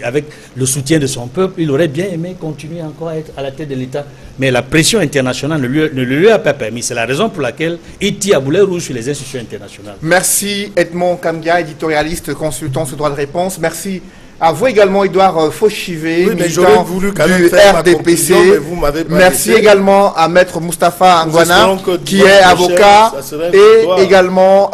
avec le soutien de son peuple. Il aurait bien aimé continuer encore à être à la tête de l'État. Mais la pression internationale ne lui a pas permis. C'est la raison pour laquelle il tire à boulet rouge sur les institutions internationales. Merci Edmond Kamdia, éditorialiste, consultant sur droit de réponse. Merci à vous également, Edouard Fauchivé, militant du RDPC. Merci également à Maître Moustapha Angwana, qui est avocat et également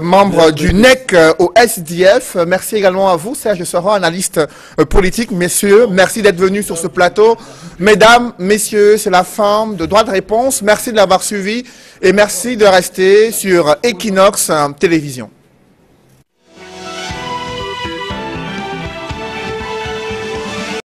membre du NEC au SDF. Merci également à vous, Serge Soro, analyste politique. Messieurs, merci d'être venus sur ce plateau. Mesdames, messieurs, c'est la fin de Droit de réponse. Merci de l'avoir suivi et merci de rester sur Equinox Télévision.